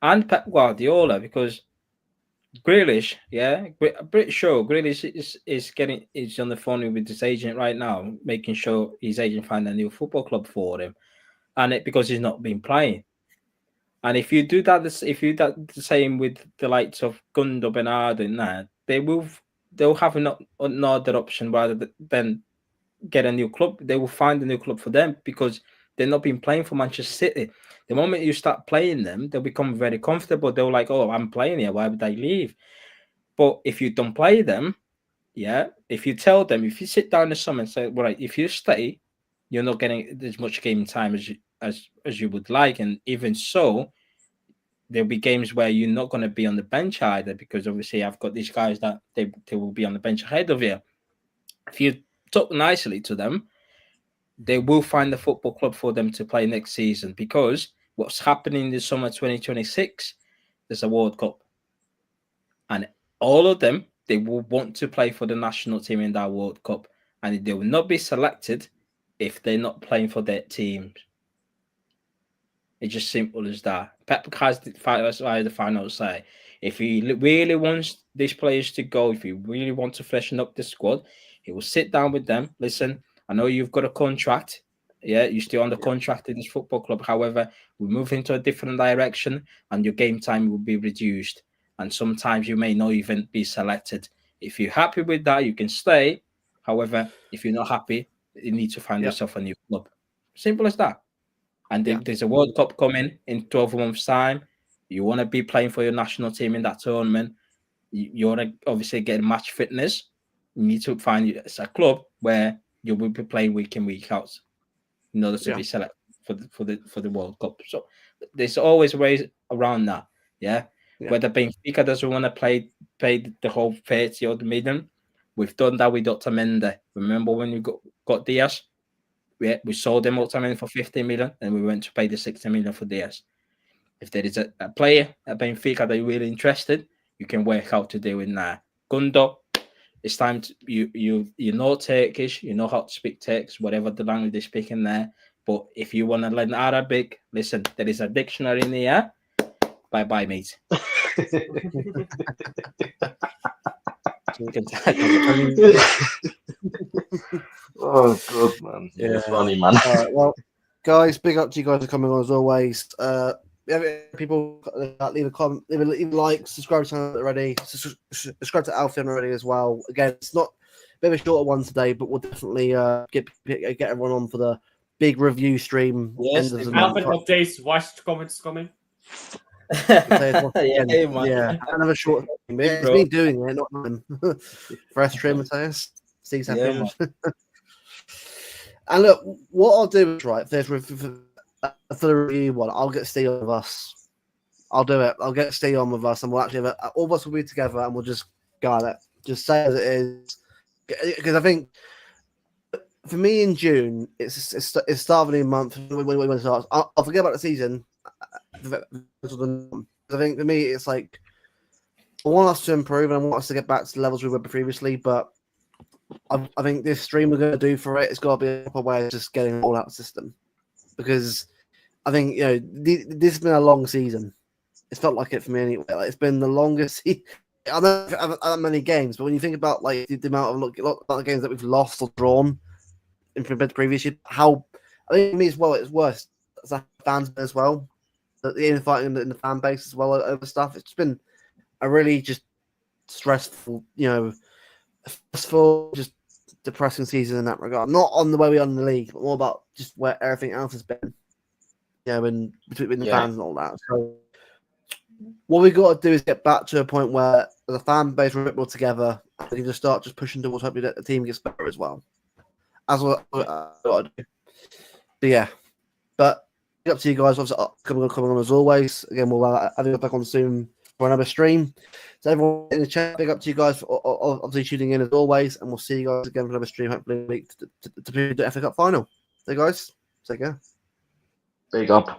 And Pep Guardiola, because Grealish, yeah, I'm pretty sure Grealish is on the phone with his agent right now, making sure his agent find a new football club for him, and because he's not been playing. And if you do that, if you do that the same with the likes of Gundo, Bernardo, and that, they'll have another option rather than get a new club. They will find a new club for them because they're not been playing for Manchester City. The moment you start playing them, they'll become very comfortable. They'll like, "Oh, I'm playing here. Why would I leave?" But if you don't play them, yeah, if you tell them, if you sit down in the summer and say, "Well, right, if you stay, you're not getting as much game time as you would like," and even so, there'll be games where you're not going to be on the bench either, because obviously I've got these guys that they will be on the bench ahead of you. If you talk nicely to them, they will find a football club for them to play next season, because what's happening this summer 2026, there's a World Cup. And all of them, they will want to play for the national team in that World Cup. And they will not be selected if they're not playing for their teams. It's just simple as that. Pep has the final say. If he really wants these players to go, if he really wants to freshen up the squad, he will sit down with them. Listen, I know you've got a contract. Yeah, you're still under contract in this football club. However, we move into a different direction and your game time will be reduced. And sometimes you may not even be selected. If you're happy with that, you can stay. However, if you're not happy, you need to find yourself a new club. Simple as that. And there's a World Cup coming in 12 months' time. You want to be playing for your national team in that tournament. You want to obviously get match fitness. You need to find a club where you will be playing week in, week out in order to be selected for the World Cup. So there's always ways around that. Yeah. Whether Benfica doesn't want to pay the whole 30 or the million, we've done that with Otamendi. Remember when we got Diaz? We sold them Otamendi for 50 million, and we went to pay the 60 million for Diaz. If there is a player at Benfica that you're really interested, you can work out to do it now. Gundo, it's time to you know Turkish, you know how to speak Turkish, whatever the language they speak in there. But if you want to learn Arabic, listen, there is a dictionary in here. Bye, mate. Oh god, man. Yeah, it's funny, man. All right, well, guys, big up to you guys for coming on as always. People leave a comment, leave a like, subscribe to the channel already, subscribe to Alfion already as well. Again, it's not a bit of a shorter one today, but we'll definitely get everyone on for the big review stream. Yes, end of the Alvin, month. what days watch comments coming? Another short thing. It's me doing it, not them. Fresh trim, Matthias. Steve's happy. And look, what I'll do is for the review one, I'll get Steve on with us. I'll do it. I'll get Steve on with us, and we'll actually all of us will be together, and we'll just go at it. Just say as it is, because I think for me in June, it's start of a new month when it starts. I'll forget about the season. I think for me, it's like I want us to improve and I want us to get back to the levels we were before, but I think this stream we're going to do for it's got to be a proper way of just getting it all out of the system, because I think this has been a long season. It's felt like it for me anyway. Like, it's been the longest. I don't have that many games, but when you think about like the amount of games that we've lost or drawn in compared to previous year, how I think for me as well, it's worse as a fans as well. The infighting in the fan base as well over stuff. It's been a really just stressful, just depressing season in that regard. Not on the way we are in the league, but more about just where everything else has been. And between the fans and all that. So what we got to do is get back to a point where the fan base are a bit more together. We can just start just pushing towards hoping that the team gets better as well. As what I got to do. But yeah, but up to you guys. Obviously, coming on as always. Again, we'll have you back on soon for another stream. So everyone in the chat, big up to you guys for obviously tuning in as always, and we'll see you guys again for another stream. Hopefully, in a week to the FA Cup final. So guys, take care. Big up.